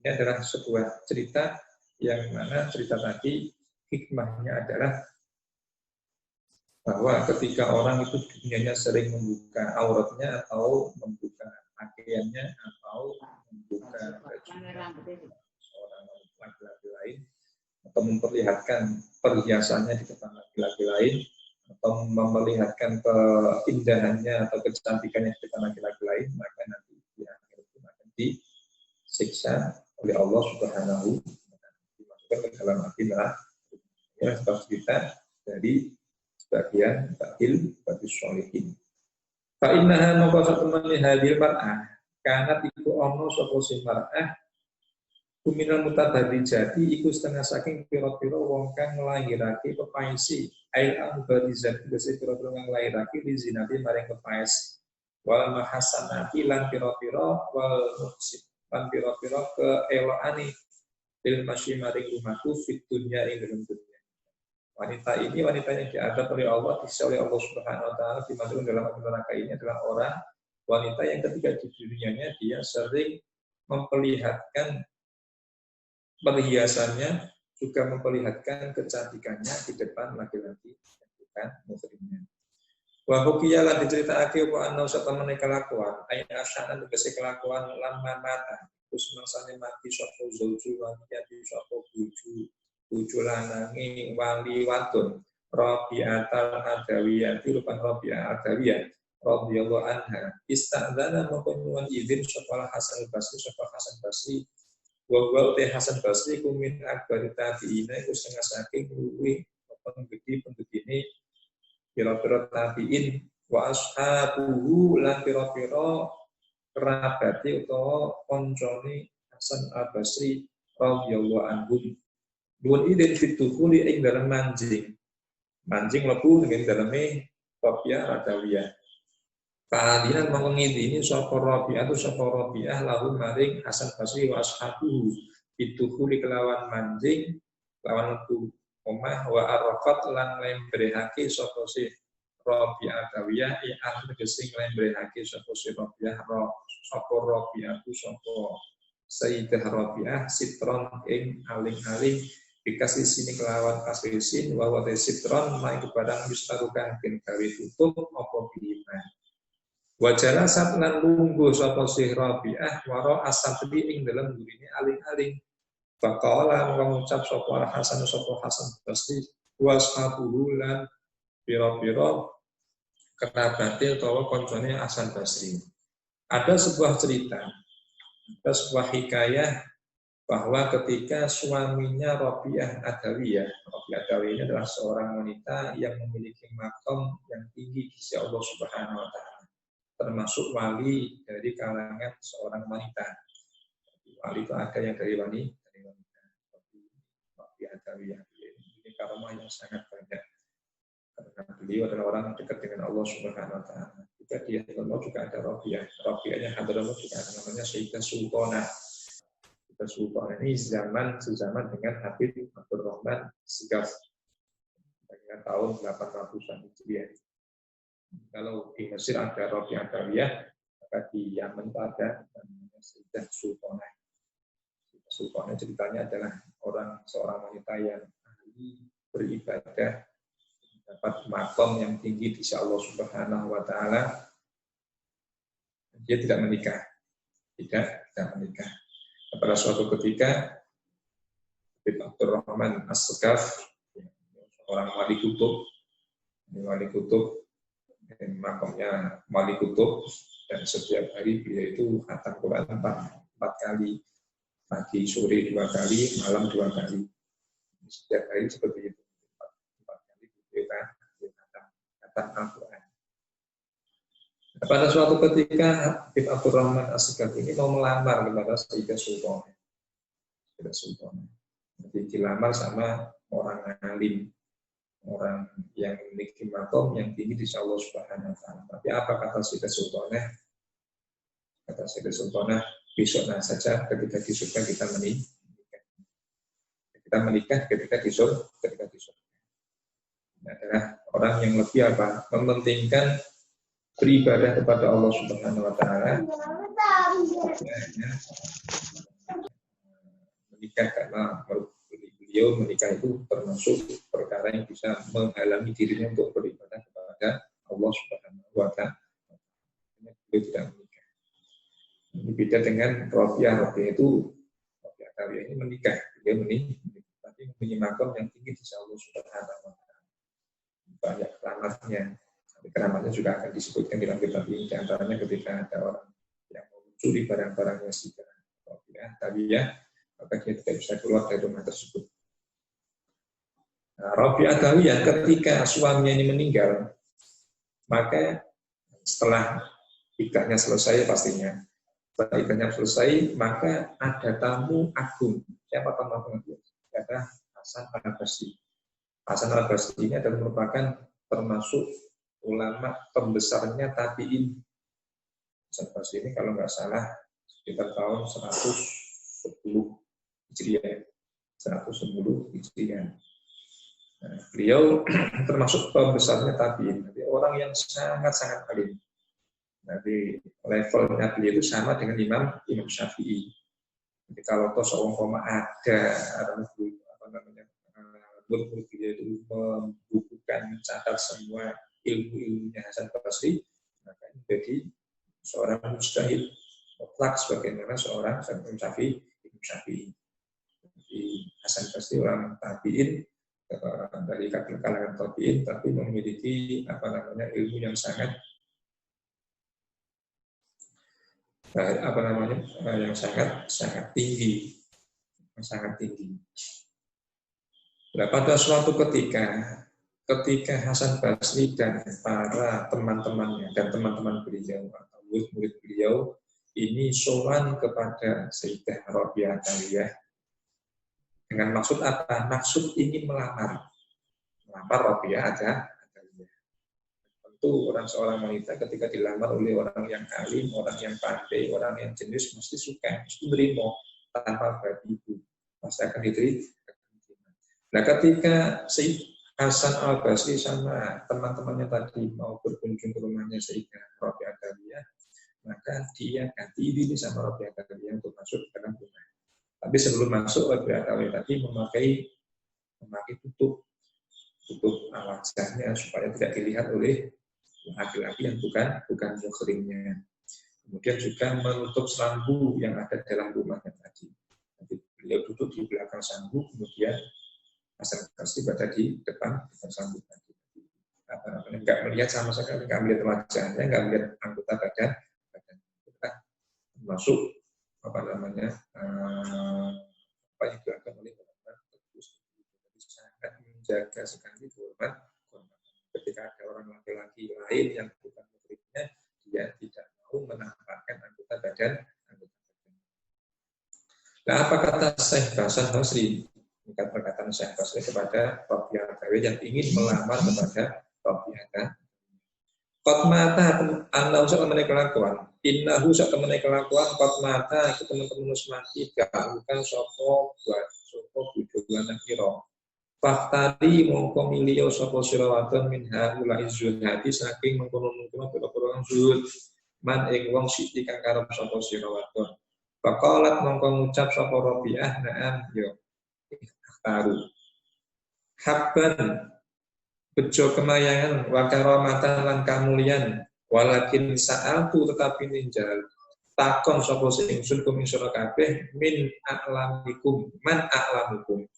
Ini adalah sebuah cerita yang mana cerita tadi hikmahnya adalah bahwa ketika orang itu dunianya sering membuka auratnya atau membuka pakaiannya atau membuka bajunya seorang laki-laki lain atau memperlihatkan perhiasannya di depan laki-laki lain atau memperlihatkan keindahannya atau kecantikannya di depan laki-laki lain, maka nanti di akhir itu akan disiksa oleh Allah Subhanahu ke dalam api neraka. Yang harus kita dari sebagian takil bagi sholihin. Fa innaha maka satemene hadil mar'ah kanat iku ono sapa sing mar'ah kuminal mutabarrijati iku setengah saking pira-pira wong kang nglahirake pepaisi ail ambarizat tegese pira-pira kang nglahirake di zinati maring pepaes wal mahasanati lan pira-pira wal muhsin lan pira-pira keelokane bil masyi maring rumahku fit dunya ing dalam dunya. Wanita ini wanita yang diadab oleh Allah, disiksa oleh Allah Subhanahu wa taala dimasukkan dalam api neraka ini adalah orang wanita yang ketika di dunianya dia sering memperlihatkan perhiasannya, juga memperlihatkan kecantikannya di depan laki-laki yang bukan muslimnya. Wa hukiyalah diceritake wa anna satamane kelakuan ayat asyana tegese kelakuan lama mata terus mangsane mati sapa zauju wanita di sapa bojo lanange wali wadon Rabi'atal Adawiyah rupan Rabi'ah Adawiyah radhiyallahu anha istadzana mengkonuan izin sapa Hasan Basri sapa Hasan Basri wa Hasan Basri kumin akbar tabi'ina iku setengah saking luwih penggede-penggedene pira-pira tabi'in wa ashabuhu lan pira-pira kerabate utawa koncone Hasan Al-Basri radhiyallahu anhum. Duun idin fituhuli ing dalam manjing. Manjing lebu dengan daleme Rabi'ah Radawiyah. Kalian mengingini sapa Rabi'ah tu sapa Rabi'ah lahu maring Hasan Basri wa ashabuhu fituhuli kelawan manjing lawan lebu omah wa arafat lan lembrehake sapa si Rabi'ah Dawiyah ya tegese lembrehake sapa si Rabi'ah sapa Rabi'ah sapa Sayyidah Rabi'ah sitron ing aling-aling dikasih sini kelawan kasisin wa wa sitron main kepada mistarukan den gawe tutup apa bilima wa jalasat lan lungguh sapa si Rabi'ah waro asabri ing dalem gurine aling-aling. Faqala mengucap sapa Hasan Basri wa ashabuhu lan pira-pira kerabate utawa koncone Hasan Basri. Ada sebuah cerita, ada sebuah hikayah bahwa ketika suaminya Rabi'ah Adawiyah ini adalah seorang wanita yang memiliki maqam yang tinggi di sisi Allah Subhanahu wa taala, termasuk wali dari kalangan seorang wanita. Wali itu ada yang dari wanita ini karomah yang sangat banyak karena beliau adalah orang yang dekat dengan Allah Subhanahu wa taala. Juga di Allah juga ada Rabi'ah. Rabi'ahnya Hadramut juga ada namanya Sayyidah Sultanah. Sayyidah Sultanah ini sezaman dengan Habib Abdul Rahman Sigaf dengan tahun 800-an Hijriah. Kalau di Mesir ada Rabi'ah Dawiyah, maka di Yaman ada namanya Sayyidah Sultanah. Sultanah ceritanya adalah seorang wanita yang ahli beribadah, dapat makom yang tinggi di sisi Allah Subhanahu wa taala. Dia tidak menikah. Pada suatu ketika Habib Abdul Rahman As-Sagaf, seorang wali kutub, dan makomnya wali kutub, dan setiap hari beliau itu khatam Quran 4 kali. Pagi, sore 2 kali, malam 2 kali. Setiap hari seperti itu. 4 kali kita kata Al-Quran. Pada suatu ketika Habib Abdul Rahman As-Sagaf ini mau melamar kepada Sayyidah Sultanah. Jadi dilamar sama orang alim, orang yang memiliki makom yang tinggi di Allah Subhanahu wa taala. Tapi apa kata Sayyidah Sultanah? Kata Sayyidah Sultanah, besok saja ketika di surga kita menikah. Kita menikah ketika di surga. Ini adalah orang yang lebih mementingkan beribadah kepada Allah Subhanahu wa taala. Menikah karena beliau menikah itu termasuk perkara yang bisa menghalangi dirinya untuk beribadah kepada Allah Subhanahu wa taala. Beliau tidak menikah. Ini beda dengan Rabi'ah itu Rabi'ah Dawiyah ini menikah, dia tapi mempunyai makam yang tinggi di Allah Subhanahu wa taala. Banyak keramatnya. Keramatnya juga akan disebutkan dalam kitab ini, di antaranya ketika ada orang yang mencuri barang-barangnya si Rabi'ah Dawiyah, maka dia tidak bisa keluar dari rumah tersebut. Nah, Rabi'ah Dawiyah ketika suaminya ini meninggal, maka setelah idahnya selesai pastinya. Setelah idahnya selesai, maka ada tamu agung. Siapa tamu agung itu? Ada Hasan Al-Basri. Hasan Al-Basri ini adalah merupakan termasuk ulama pembesarnya tabi'in. Hasan Al-Basri ini kalau nggak salah sekitar tahun 110 Hijriah. 110 Hijriah. Nah, beliau termasuk pembesarnya tabi'in, orang yang sangat-sangat alim. Jadi levelnya beliau itu sama dengan Imam Syafi'i. Jadi kalau toh seumpama ada apa namanya murid beliau itu membukukan, mencatat semua ilmu-ilmunya Hasan Basri, maka jadi seorang mujtahid mutlak sebagaimana seorang Imam Syafi'i. Jadi Hasan Basri orang tabi'in dari kalangan tabi'in, tapi memiliki apa namanya ilmu yang sangat yang sangat tinggi, Nah, pada suatu ketika Hasan Basri dan para teman-temannya dan teman-teman beliau atau murid-murid beliau ini sowan kepada Sayyidah Rabi'ah Adawiyah dengan maksud apa? Maksud ingin melamar Rabi'ah Adawiyah. Tentu seorang wanita ketika dilamar oleh orang yang alim, orang yang pandai, orang yang jenius mesti suka, mesti menerima tanpa beribu, pasti akan diterima. Nah, ketika Sayyid Hasan Al-Basri sama teman-temannya tadi mau berkunjung ke rumahnya Sayyidah Rabi'ah Adawiyah, maka dia ganti diri sama Rabi'ah Adawiyah untuk masuk ke dalam rumah. Tapi sebelum masuk, Rabi'ah Adawiyah tadi memakai tutup wajahnya supaya tidak dilihat oleh laki-laki yang bukan muhrimnya. Kemudian juga menutup sambu yang ada dalam rumahnya tadi. Jadi beliau duduk di belakang sambu, kemudian Hasan Basri berada di depan sambu tadi. Enggak melihat sama sekali, enggak melihat wajahnya, enggak melihat anggota badan. Masuk apa yang dilakukan oleh orang-orang tersebut. Sangat menjaga sekali kehormatan. Ketika ada orang laki-laki lain yang bukan muridnya, dia tidak mau menampakkan anggota badan. Nah, apa kata Syekh Hasan Basri? Ini perkataan Syekh Basri kepada Rabi'ah Adawiyah yang ingin melamar kepada Rabi'ah Adawiyah. Qad mata annahu sak temene kelakuan. Innahu sak temene kelakuan qad mata itu teman-teman mati bukan sapa buat sapa bujulan kira. Faktari mongko milio sapa sira wadon min haula izul hati saking mengkono-mengkono pira-pira zuhud man ing wong siti kang karep sapa sira wadon. Faqalat mongko ngucap sapa Rabi'ah na'am yo taru. Habban bejo kemayangan wa karamatan lan kamulian walakin sa'altu tetapi ninjal takon sapa sing ingsun kum sira kabeh min a'lamikum man a'lamukum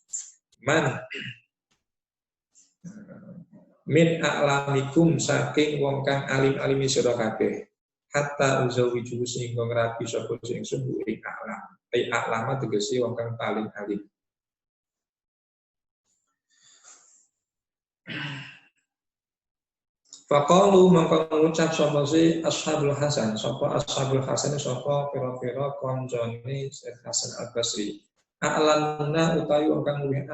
min a'lamikum saking wong kang alim-alimi sira kabeh hatta uzawiju sehingga ngrapi sapa sing ingsun ing a'lam ai a'lama tegese wong kang paling alim. Faqalu mangko ngucap sapa si Ashabul Hasan, sapa Ashabul Hasan sapa pira-pira konjone Syekh Hasan Al-Basri. A'lamna utawi wong kang luwih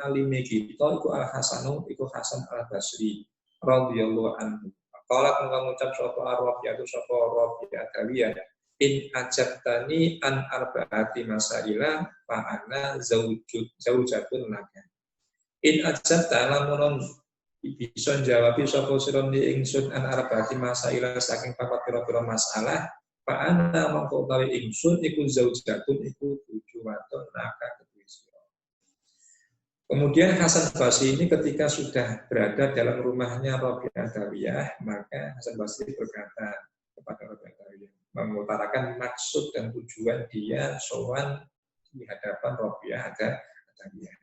alime kita iku Al-Hasanu iku Hasan Al-Basri radhiyallahu anhu. Faqala mangko ngucap sapa Rabi'ah sapa Rabi'ah Adawiyah in ajabtani an arba'ati masaila fa ana zaujatun laka. In ajabta lamun bisa jawab sapa sira ingsun an arba'ati masaila saking papat pira-pira masalah fa ana mangko utawi ingsun iku zaujatun iku bojo wadon naka kedue sira. Kemudian Hasan Basri ini ketika sudah berada dalam rumahnya Rabi'ah Adawiyah, maka Hasan Basri berkata kepada Rabi'ah Adawiyah mengutarakan maksud dan tujuan dia sowan di hadapan Rabi'ah Adawiyah.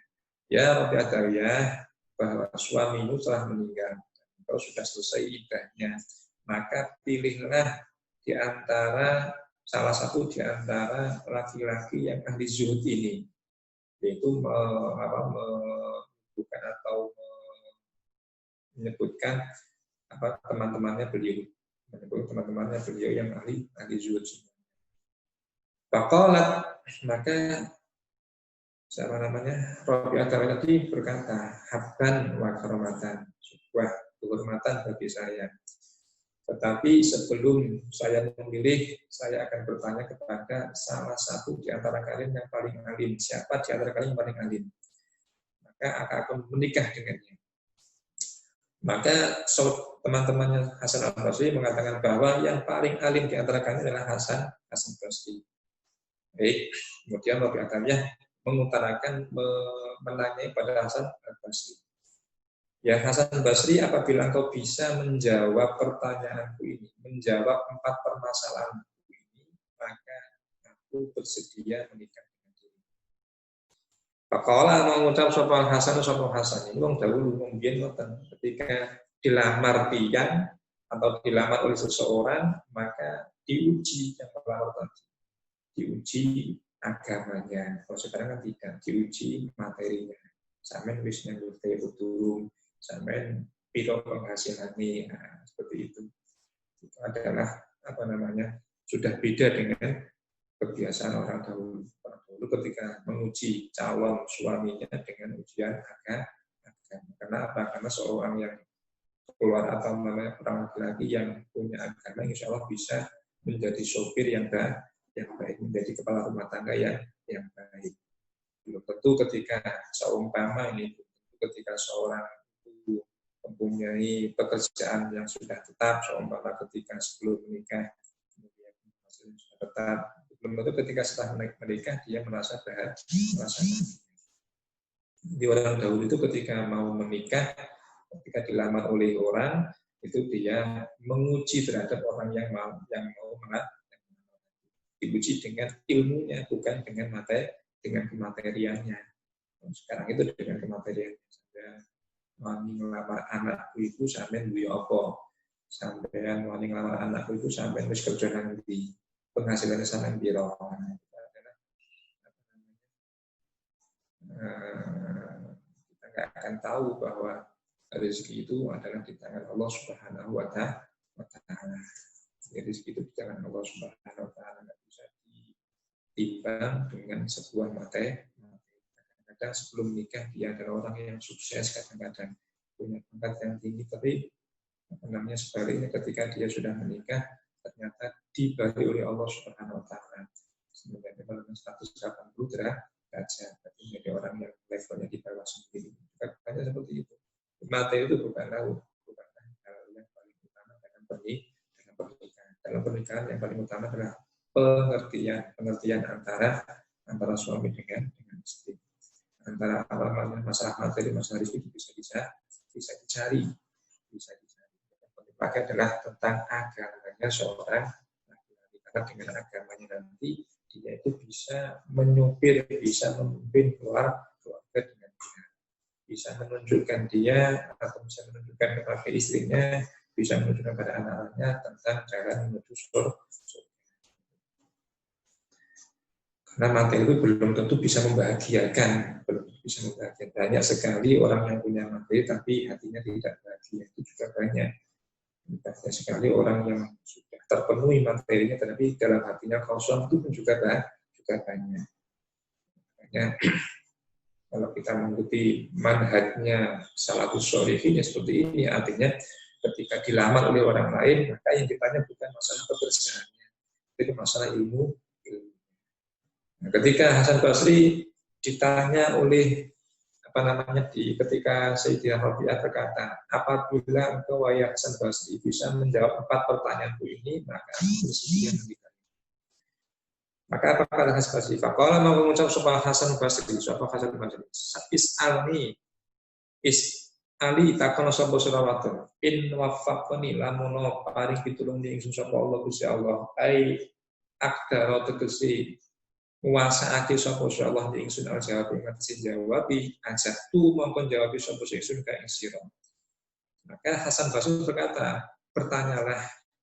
Ya Rabi'ah Adawiyah, bahwa suamimu telah meninggal, kalau sudah selesai iddahnya, maka pilihlah di antara salah satu di antara laki-laki yang ahli zuhud ini, yaitu bukan atau menyebutkan teman-temannya beliau, yang ahli zuhud. Faqalat, maka Rabi'ah Adawiyah tadi berkata, habban wa karamatan, sebuah kehormatan bagi saya. Tetapi sebelum saya memilih, saya akan bertanya kepada salah satu di antara kalian yang paling alim. Siapa di antara kalian yang paling alim? Maka maka akan menikah dengannya. Maka teman-temannya Hasan al-Basri mengatakan bahwa yang paling alim di antara kami adalah Hasan Basri. Baik, kemudian Rabi' Adawiyah mengutarakan menanyai pada Hasan al-Basri. Ya Hasan Basri, apabila engkau bisa menjawab pertanyaanku ini, menjawab 4 permasalahanku ini, maka aku bersedia menikah dengan diri. Faqala mengucap sapa Hasan ini wong dahulu wong biyen ngoten, ketika dilamar pian atau dilamar oleh seseorang, maka diuji yang pelamar tadi. Diuji agamanya. Kalau sekarang kan tidak, diuji materinya. Sampeyan wis ngerti durung, sampeyan piro penghasilannya, nah, seperti itu. Itu adalah sudah beda dengan kebiasaan orang dahulu. Orang dahulu ketika menguji calon suaminya dengan ujian agama. Karena apa? Karena seorang yang keluar atau orang laki-laki yang punya agama, insya Allah bisa menjadi sopir yang baik, menjadi kepala rumah tangga yang baik. Belum tentu ketika seumpama ini, ketika seorang itu mempunyai pekerjaan yang sudah tetap, seumpama ketika sebelum menikah, kemudian hasilnya sudah tetap, belum tentu ketika setelah menikah dia merasa bahagia. Di orang dahulu itu ketika mau menikah, ketika dilamar oleh orang, itu dia menguji terhadap orang yang mau diuji dengan ilmunya, bukan dengan kemateriannya. Sekarang itu dengan kemateriannya. Saya wani ngelamar anakku itu sampean duwe apa? Sampean wani ngelamar anakku itu sampean wis kerja nang ndi? Penghasilannya sampean piro? Kita nggak akan tahu bahwa rezeki itu adalah di tangan Allah Subhanahu wa Ta'ala. Rezeki itu di tangan Allah Subhanahu wa Ta'ala, nggak bisa ditimbang dengan sebuah materi. Kadang-kadang sebelum nikah dia adalah orang yang sukses, kadang-kadang punya pangkat yang tinggi, tapi sebaliknya ketika dia sudah menikah ternyata dibagi oleh Allah Subhanahu wa Ta'ala sebenarnya dengan status 80 derajat, tapi menjadi orang yang levelnya di bawah sendiri. Banyak seperti itu. Materi itu bukanlah hal yang paling utama dalam pernikahan. Dalam pernikahan yang paling utama adalah pengertian antara suami dengan istri. Antara masalah materi, masalah rezeki bisa dicari. Yang paling pakai adalah tentang agamanya seorang laki-laki. Karena dengan agamanya nanti dia itu bisa menyupir, bisa memimpin keluarga dengan benar. Bisa menunjukkan dia atau bisa menunjukkan kepada istrinya, bisa menunjukkan kepada anak-anaknya tentang jalan menuju surga. Karena materi itu belum tentu bisa membahagiakan. Banyak sekali orang yang punya materi tapi hatinya tidak bahagia, itu juga banyak. Banyak sekali orang yang sudah terpenuhi materinya tetapi dalam hatinya kosong, itu pun juga banyak. Makanya kalau kita mengikuti manhajnya salafus sholihin seperti ini, artinya ketika dilamar oleh orang lain, maka yang ditanya bukan masalah kebersihannya, tapi masalah ilmu. Nah, ketika Hasan Basri ditanya oleh ketika Sayyidina Rabi'ah berkata, apabila engkau wahai Hasan Basri bisa menjawab 4 pertanyaanku ini, maka bersedia menikah. Maka apa kata Hasan Basri? Faqala mau mengucap sapa Hasan Basri, Ali takono sapa selawat. In waffaqani lamun paring pitulung ing sapa Allah Gusti Allah. Ai akdaro tegese nguasaake sapa Allah ing sun al-jawab ing atas jawabi ajak tu mongkon jawab sapa sun ka ing sira. Maka Hasan Basri berkata, bertanyalah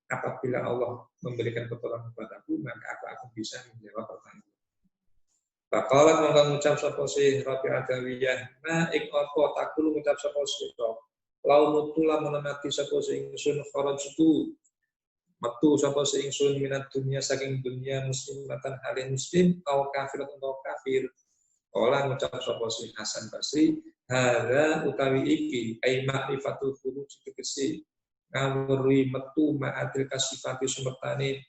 apabila Allah memberikan pertolongan kepadaku, maka aku akan bisa menjawab pertanyaan. Faqalat mongkon ngucap sapa si Rabi' Adawiyah, na ing apa takulu ngucap sapa sira. Launu tula menamati sapa sing sun kharajtu metu sapa sing sun minat dunia saking dunia muslimatan halin muslim au kafir atau kafir. Ola ngucap sapa sing Hasan Basri, hadza utawi iki ai ma'rifatul furuj tegese ngawuri metu ma'adil kasifati sumertane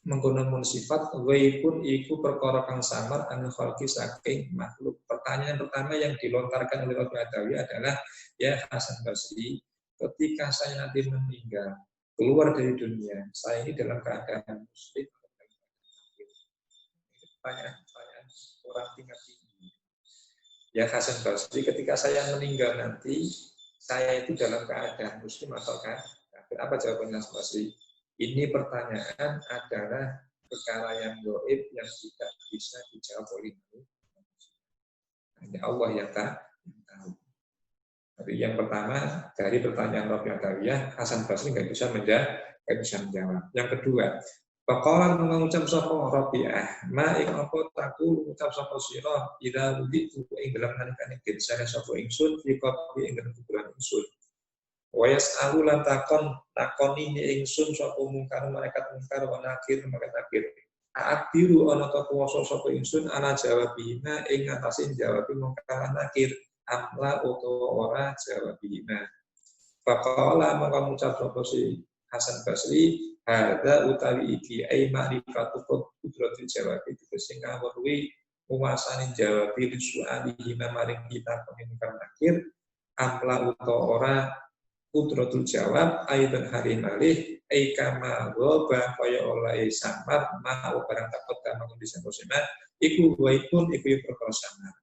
menggunakan sifat ghaibun iku perkara kang samar anu khalqi saking makhluk. Pertanyaan pertama yang dilontarkan oleh Rabi Adawi adalah, ya Hasan Basri, ketika saya nanti meninggal, keluar dari dunia, saya ini dalam keadaan muslim atau dalam keadaan kafir? Pertanyaan orang tingkat tinggi. Ya Hasan Basri, ketika saya meninggal nanti, saya itu dalam keadaan muslim atau kafir? Apa jawabannya Hasan Basri? Ini pertanyaan adalah perkara yang gaib yang tidak bisa dijawab oleh manusia. Hanya Allah yang tahu. Tapi yang pertama, dari pertanyaan Rabi Adawiyah, Hasan Basri nggak bisa menjawab. Yang kedua, Faqala mengucap sapa Rabi'ah, ma ing apa takul mengucap sapa sira ida wuditu ing dalam nalikane dirsane sapa ingsun fi qabri ing dalam kuburan ingsun. Wayas lan takoni ingsun sapa mungkar malaikat mungkar wa nakir malaikat nakir. A'tiru ana ta kuwasa sapa ingsun ana jawabina ing ngatasin jawabi mungkar nakir amla utawa ora jawabina. Faqala maka ngucap sapa si Hasan Basri hadza utawi iki ai ma'rifatu qudratil jawabi sing ngawruhi kuwasane jawabi su'alihi maring kita mungkar nakir amla utawa ora kudratul jawab aidan hari malih ai kama roba kaya oleh samar mau barang takut kama bisa kosema iku waipun iku perkara samar.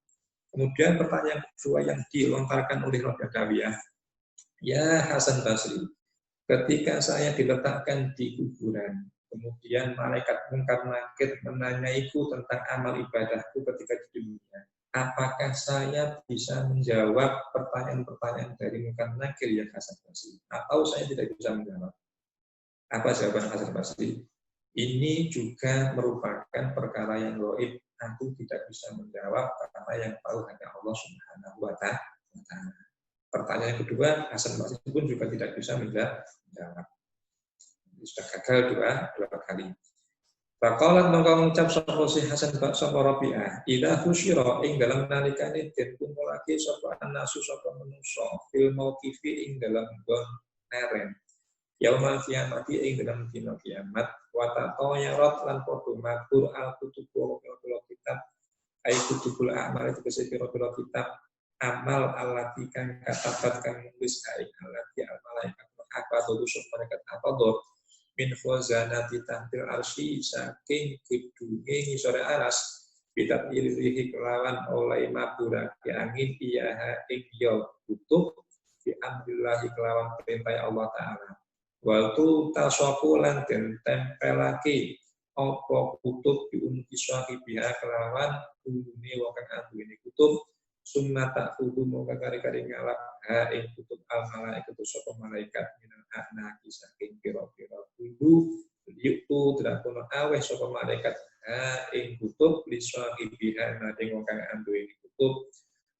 Kemudian pertanyaan kedua yang dilontarkan oleh Rabi Adawiyah, ya Hasan Basri, ketika saya diletakkan di kuburan, kemudian malaikat mungkar nakir menanyaiku tentang amal ibadahku ketika di dunia, apakah saya bisa menjawab pertanyaan-pertanyaan dari mungkar nakir ya Hasan Basri? Atau saya tidak bisa menjawab? Apa jawaban Hasan Basri? Ini juga merupakan perkara yang gaib. Aku tidak bisa menjawab karena yang tahu hanya Allah Subhanahu wa Ta'ala. Pertanyaan kedua, Hasan Basri pun juga tidak bisa menjawab. Sudah gagal dua kali. Faqalat mongko ngucap sapa si Hasan sapa Rabi'ah, idza husyira ing dalam nalikane den kumpulake sapa anasu sapa manungsa fil mauqifi ing dalam gon neren. Yaumal kiamati ing dalam dina kiamat wa tatayarat lan padha matur al kutubu wa kitab ai kutubul a'mal itu pira-pira kitab amal allati kang katabat kang nulis ai allati al malaikat apa tuh malaikat apa tuh min khazanati tahtil arsy saking gedunge ngisore aras bidat irihi kelawan oleh maburake angin iya ing yo kutub bi amrillahi kelawan perintah Allah taala. Waktu tasakulan dan tempelake apa kutub diunti sahibiha kelawan undune wong kang anduweni kutub summa ta'khudhu mongko kari-kari ngalap ha ing kutub al malaikat sapa malaikat minal anaki saking pira-pira kudu yaitu drakono aweh sapa malaikat ha ing kutub li sahibiha maring wong kang anduweni kutub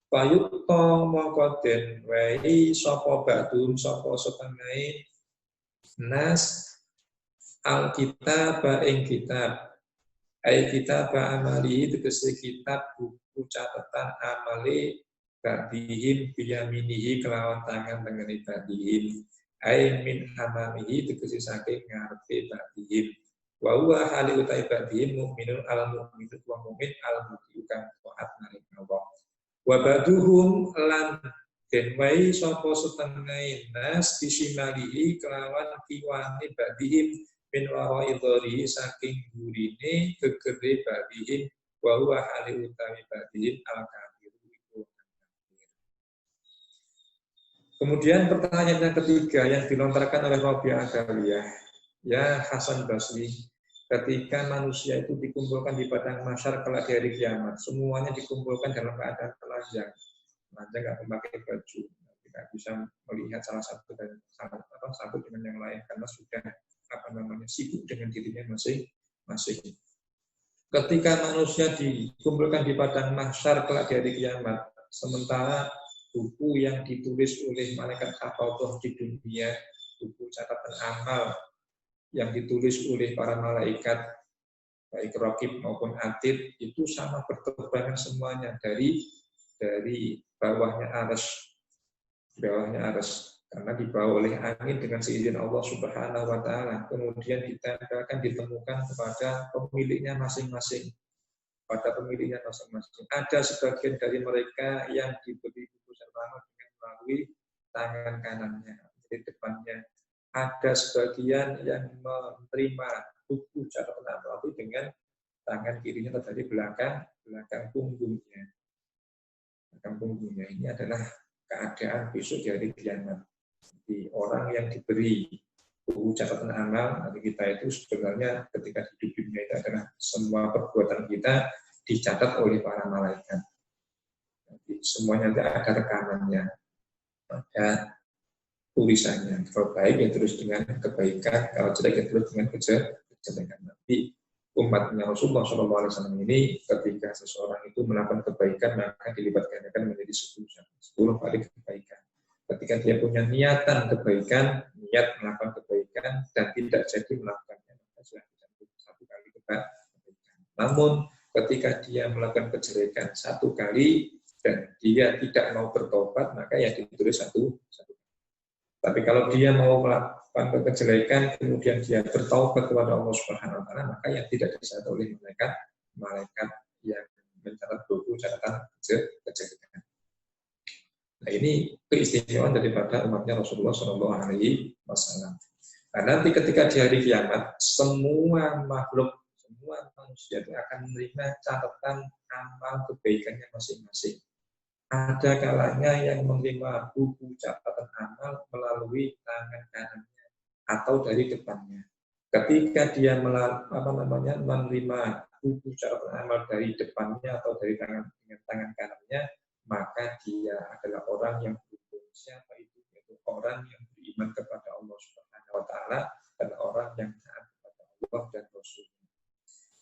payutta mongko den wae sapa ba'dun sapa setengahe nas al-kitab ing kitab ai kitab amali tegese kitab buku catatan amali badihim biyaminihi kelawan tangan tengene badihim ai min amamihi tegese saking ngarepe badihim wa huwa hali utai badihim mukminun al mukminun wa mukmin al mukmin kang taat maring Allah wa baduhum lan den wae sapa setengah nas disimalihi kelawan kiwane badihim min warai dhari saking gurine gegere badihim wa huwa hali utawi badihim al kafir itu. Kemudian pertanyaan yang ketiga yang dilontarkan oleh Rabi Adawiyah, ya Hasan Basri, ketika manusia itu dikumpulkan di padang mahsyar kelak di hari kiamat, semuanya dikumpulkan dalam keadaan telanjang. Telanjang nggak memakai baju, tidak bisa melihat salah satu dan satu dengan yang lain karena sudah sibuk dengan dirinya masing-masing. Ketika manusia dikumpulkan di padang mahsyar kelak di hari kiamat, sementara buku yang ditulis oleh malaikat hafadzah di dunia, buku catatan amal yang ditulis oleh para malaikat baik raqib maupun atid itu sama berterbangan semuanya dari bawahnya arsy karena dibawa oleh angin dengan seizin Allah Subhanahu wa taala, kemudian ditempelkan, ditemukan kepada pemiliknya masing-masing. Pada pemiliknya masing-masing. Ada sebagian dari mereka yang diberi buku catatan dengan melalui tangan kanannya, di depannya. Ada sebagian yang menerima buku catatan amal itu dengan tangan kirinya atau dari belakang punggungnya. Belakang punggungnya ini adalah keadaan besok di hari kiamat. Jadi orang yang diberi buku catatan amal nanti kita itu sebenarnya ketika hidup dunia itu adalah semua perbuatan kita dicatat oleh para malaikat. Jadi semuanya ada rekanannya, ada tulisannya. Kalau baik ya terus dengan kebaikan, kalau jelek ya terus dengan kejelekan. Nanti umatnya Rasulullah SAW ini ketika seseorang itu melakukan kebaikan maka dilipat gandakan menjadi 10 kali kebaikan. Ketika dia punya niatan kebaikan, niat melakukan kebaikan dan tidak jadi melakukannya, maka sudah 1 kali kebaikan. Namun ketika dia melakukan kejelekan 1 kali dan dia tidak mau bertobat, maka ya ditulis 1 kali. Tapi kalau dia mau melakukan kejelekan, kemudian dia bertaubat kepada Allah Subhanahu wa taala, maka yang tidak dicatat oleh malaikat yang mencatat buku catatan kejelekan. Nah, ini keistimewaan daripada umatnya Rasulullah SAW. Nah, nanti ketika di hari kiamat, semua makhluk, semua manusia itu akan menerima catatan amal kebaikannya masing-masing. Ada kalanya yang menerima buku catatan amal melalui tangan kanannya atau dari depannya. Ketika dia menerima buku catatan amal dari depannya atau dari dengan tangan kanannya, maka dia adalah orang yang beruntung. Siapa itu? Yaitu orang yang beriman kepada Allah Subhanahu wa taala dan orang yang taat kepada Allah dan Rasul-Nya.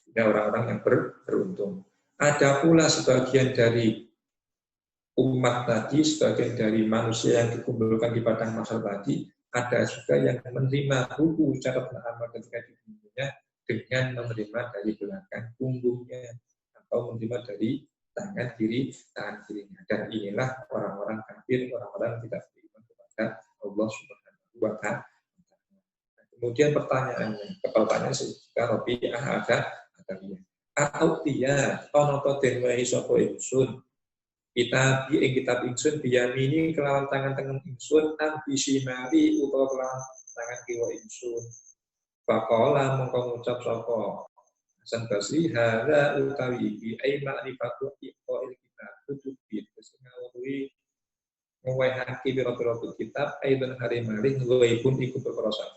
Ini orang-orang yang beruntung. Ada pula sebagian dari umat tadi, sebagian dari manusia yang dikumpulkan di padang mahsyar tadi, ada juga yang menerima buku catatan amal ketika di dunia dengan menerima dari belakang punggungnya atau menerima dari tangan kirinya. Dan inilah orang-orang kafir, orang-orang yang tidak beriman kepada Allah Subhanahu wa taala. Kemudian pertanyaannya jika Rabi'ah ada dia. Atau dia ana to den wae sapa ingsun. Kita ing kitab ingsun biyamini kelawan tangan ingsun an bisimali utawa kelawan tangan kiwa ingsun. Faqala mongko ngucap sapa Hasan Basri hadza utawi iki ai ma'rifatu iqa'il kitab kutubi sing ngawuhi ngwehake biro-biro kitab aidan hari malih ngwaipun iku perkara.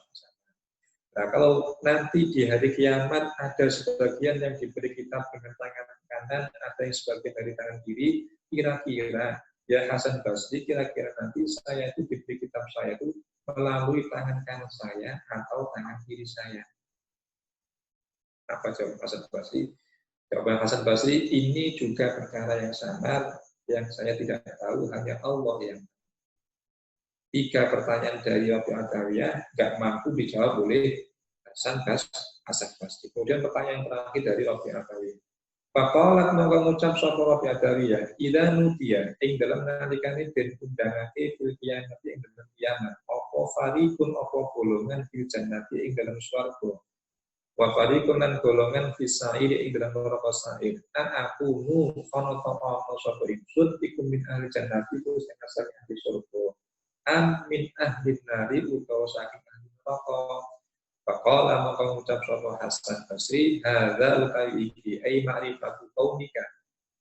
Nah, kalau nanti di hari kiamat ada sebagian yang diberi kitab dengan tangan kanan, ada yang sebagian dari tangan kiri, kira-kira ya Hasan Basri, kira-kira nanti saya itu diberi kitab saya itu melalui tangan kanan saya atau tangan kiri saya. Apa jawaban Hasan Basri? Jawaban Hasan Basri, ini juga perkara yang samar, yang saya tidak tahu, hanya Allah yang tahu. 3 pertanyaan dari Rabi Adawiyah nggak mampu dijawab oleh Hasan Basri. Kemudian pertanyaan yang terakhir dari Rabi Adawiyah. Faqalat mongko ngucap sapa Rabi Adawiyah, idza nudiya ing dalam nalikane den undangake fil kiamat ing dalam kiamat, apa fariqun apa golongan fil jannati ing dalam swarga. Wa fariqun lan golongan fis sa'ir ing dalam neraka sa'ir. Aku ana sapa ingsun iku min ahli jannati ku sing asal ahli surga. Min ahli nari utawa saking ahli neraka. Faqala maka ngucap sapa Hasan Basri hadza utawi iki ai ma'rifatu qaumika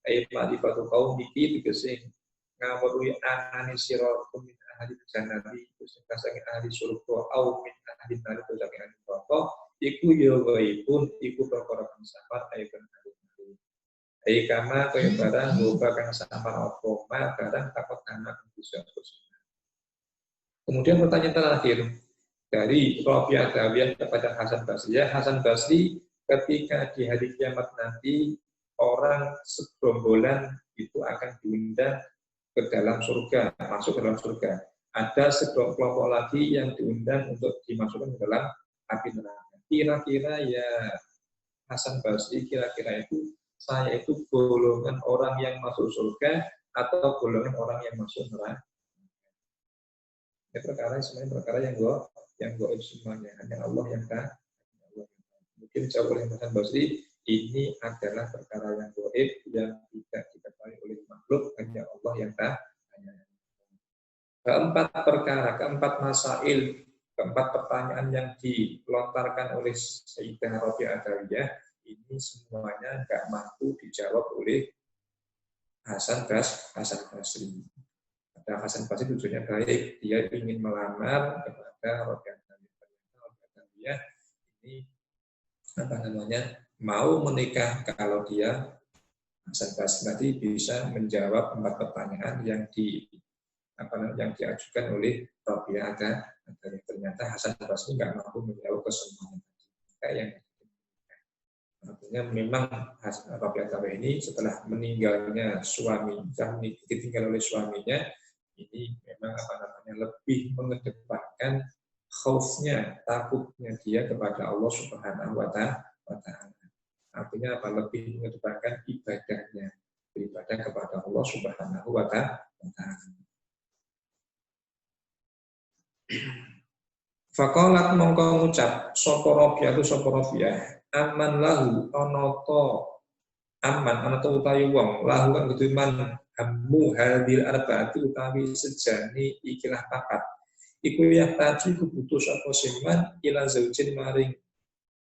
ai ma'rifatu qaumiki tegese ngawruhi anane sira min ahli jannati sing saking ahli surga au min ahli nari utawa saking ahli neraka iku ya waipun iku perkara kang samar ai bener. Ai kama kaya barang lupa kang samar apa ma barang takut anak bisa. Kemudian pertanyaan terakhir dari Rabi Adawiyah kepada Hasan Basri. Ya, Hasan Basri ketika di hari kiamat nanti orang segerombolan itu akan diundang ke dalam surga, masuk ke dalam surga. Ada sekelompok lagi yang diundang untuk dimasukkan ke dalam api neraka. Kira-kira ya Hasan Basri, kira-kira itu saya itu golongan orang yang masuk surga atau golongan orang yang masuk neraka. Ini perkara sebenarnya perkara yang gaib semuanya, hanya Allah yang tahu. Mungkin jauh oleh Hasan Basri, ini adalah perkara yang gaib yang tidak diketahui oleh makhluk, hanya Allah yang tahu. Keempat perkara, keempat masail, keempat pertanyaan yang dilontarkan oleh Sayyidah Rabi'ah Adawiyah, ini semuanya nggak mampu dijawab oleh Hasan Basri. Ada Hasan Basri tujuannya baik, dia ingin melamar kepada Rabi'ah Adawiyah. Ini mau menikah kalau dia Hasan Basri tadi bisa menjawab 4 pertanyaan yang diajukan oleh Rabi'ah Adawiyah. Ternyata Hasan Basri nggak mampu menjawab kesemuanya. Artinya memang Rabi'ah Adawiyah ini setelah meninggalnya suami, ditinggal oleh suaminya, ini memang lebih mengedepankan khaufnya, takutnya dia kepada Allah Subhanahu wa Ta'ala. Artinya lebih mengedepankan ibadahnya, beribadah kepada Allah Subhanahu wa Ta'ala. Faqalat mongko ngucap sapa Rabi'ah aman lahu ana to utawi wong lahu kang kudu man hammu hadil arba'ati utawi sejane ikilah papat iku ya taji kubutuh sapa siman ila zaujin maring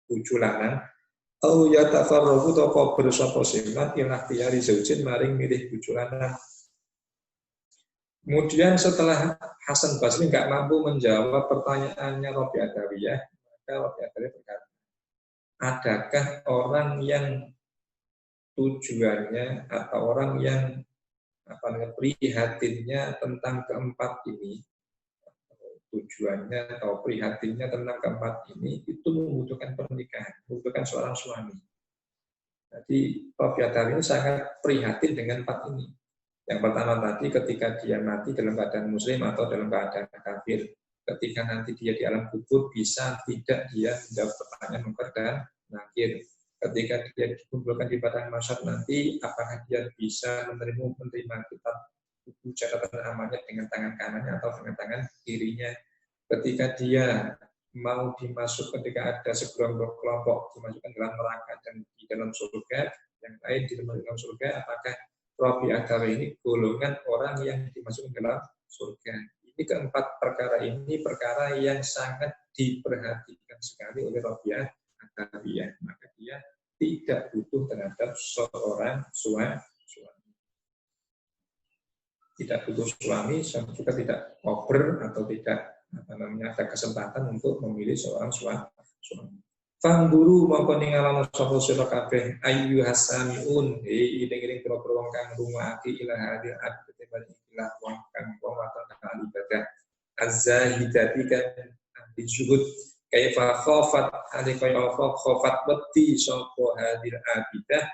bojo lanang au ya tafarraqu to kober sapa siman ila tiyari zaujin maring milih bojo lanang. Kemudian setelah Hasan Basri nggak mampu menjawab pertanyaannya Rabi'ah Adawiyah, maka Rabi'ah Adawiyah berkata, adakah orang yang tujuannya atau orang yang prihatinnya tentang keempat ini, tujuannya atau prihatinnya tentang keempat ini itu membutuhkan pernikahan, membutuhkan seorang suami. Jadi Rabi'ah Adawiyah sangat prihatin dengan empat ini. Yang pertama tadi ketika dia mati dalam keadaan muslim atau dalam keadaan kafir. Ketika nanti dia di alam kubur bisa tidak dia menjawab pertanyaan munkar dan nakir. Ketika dia dikumpulkan di padang mahsyar nanti apakah dia bisa menerima kitab buku catatan amalnya dengan tangan kanannya atau dengan tangan kirinya. Ketika dia mau dimasuk ketika ada sekelompok kelompok dimasukkan dalam neraka dan di dalam surga, yang lain di dalam surga, apakah Rabi'ah Adawiyah ini golongan orang yang dimasukkan dalam surga. Ini keempat perkara ini perkara yang sangat diperhatikan sekali oleh Rabi'ah Adawiyah. Maka dia tidak butuh terhadap seorang suami. Tidak butuh suami, juga tidak kober atau tidak ada kesempatan untuk memilih seorang suami. Fangguru maupun ningalan sapa sira kabeh ayu hasamiun iring-iring pira-pira wong kang rungoake ila hadil abdi bali ila wong kang waton kang ibadah az-zahidati kan disyuhud kaifa khafat kaya khafat wedi sapa hadil abidah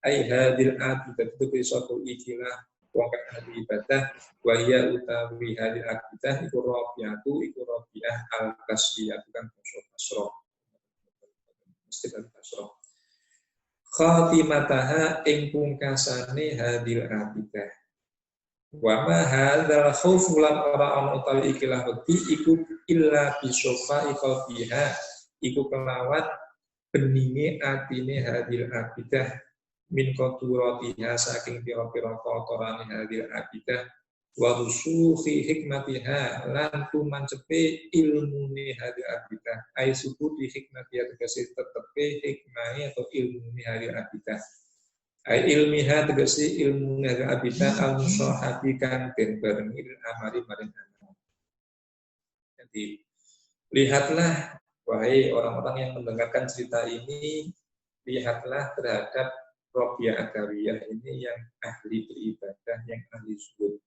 ai hadil abidah itu sapa ikilah wong kang ibadah wa ya utawi hadil abidah iku Rabi'ah al-Kasriyah bukan Basra khatimataha ing pungkasane hadil abidah wa ma hadzal khauf lan ora ana utawi ikilah wedi iku illa bisofa qalbiha iku kelawan beninge atine hadil abidah min qaturatiha saking pira-pira kotorane hadil abidah wa rusuhi hikmatiha lan tumancepe ilmune hadil abidah ai subuti hikmatiha tegese tetepe hikmahe atau ilmune hadil abidah ai ilmiha tegese ilmune hadil abidah al musahabi kan den barengi amari maring amal. Jadi lihatlah wahai orang-orang yang mendengarkan cerita ini, lihatlah terhadap Rabi'ah Adawiyah ini yang ahli beribadah, yang ahli zuhud.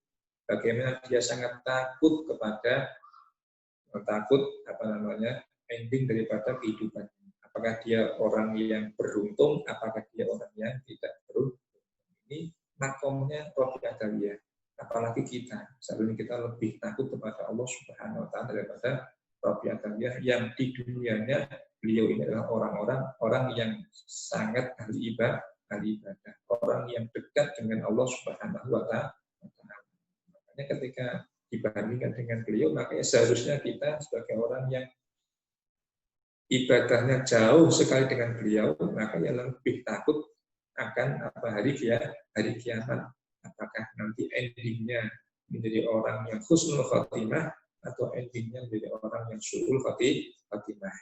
Bagaimana dia sangat takut kepada ending daripada kehidupan. Apakah dia orang yang beruntung, apakah dia orang yang tidak beruntung. Ini makomnya Rabi'ah Adawiyah. Apalagi kita, seharusnya kita lebih takut kepada Allah Subhanahu wa Ta'ala daripada Rabi'ah Adawiyah yang di dunianya beliau ini adalah orang yang sangat ahli ibadah, orang yang dekat dengan Allah Subhanahu wa Ta'ala. Ketika dibandingkan dengan beliau, makanya seharusnya kita sebagai orang yang ibadahnya jauh sekali dengan beliau, makanya lebih takut akan hari kiamat. Apakah nanti endingnya menjadi orang yang husnul khotimah atau endingnya menjadi orang yang su'ul khotimah.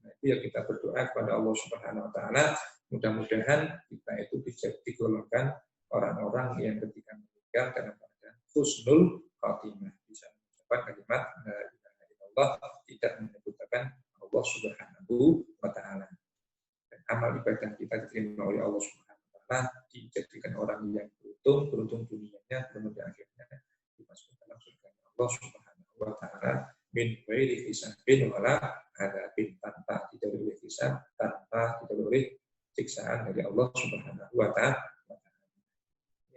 Nah, itu yang kita berdoa kepada Allah Subhanahu wa taala, mudah-mudahan kita itu bisa digolongkan orang-orang yang ketika meninggal dalam keadaan husnul khotimah, bisa mengucapkan kalimat la ilaha illallah, tidak menyebutkan Allah Subhanahu wa taala. Dan amal ibadah kita diterima oleh Allah Subhanahu wa taala, dijadikan orang yang beruntung dunianya, beruntung akhirnya dimasukkan dalam surga Allah Subhanahu wa taala min ghairi hisabin wala adzabin, tanpa didahului hisab, tanpa didahului siksaan dari Allah Subhanahu wa taala.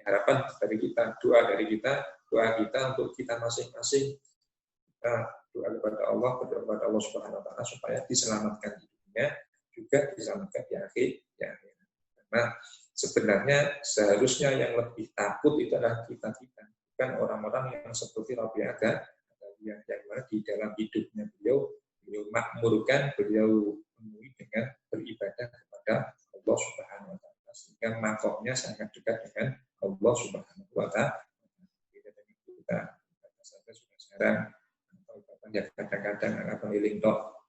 Harapan dari kita, doa kita untuk kita masing-masing, kita doa kepada Allah, berdoa kepada Allah Subhanahu wa taala supaya diselamatkan di dunia, juga diselamatkan di akhirat. Karena sebenarnya seharusnya yang lebih takut itu adalah kita, bukan orang-orang yang seperti Rabi'ah yang mana di dalam hidupnya beliau makmurkan, beliau penuhi dengan beribadah kepada Allah Subhanahu wa taala, sehingga makomnya sangat dekat dengan Allah Subhanahu wa taala. Kita saja sudah sekarang ya kadang-kadang apa healing talk,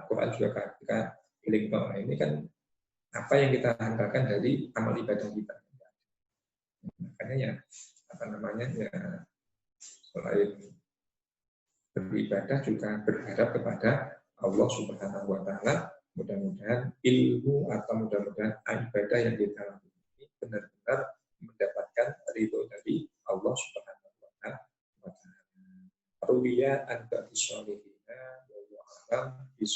Quran juga kita healing talk. Nah, ini kan apa yang kita handalkan dari amal ibadah kita. Makanya ya selain beribadah juga berharap kepada Allah Subhanahu wa taala, mudah-mudahan ilmu atau mudah-mudahan ibadah yang kita lakukan ini benar-benar mendapatkan ridho dari Allah Subhanahu wa taala. Ruwiya an ba'di sholihina wa alam bis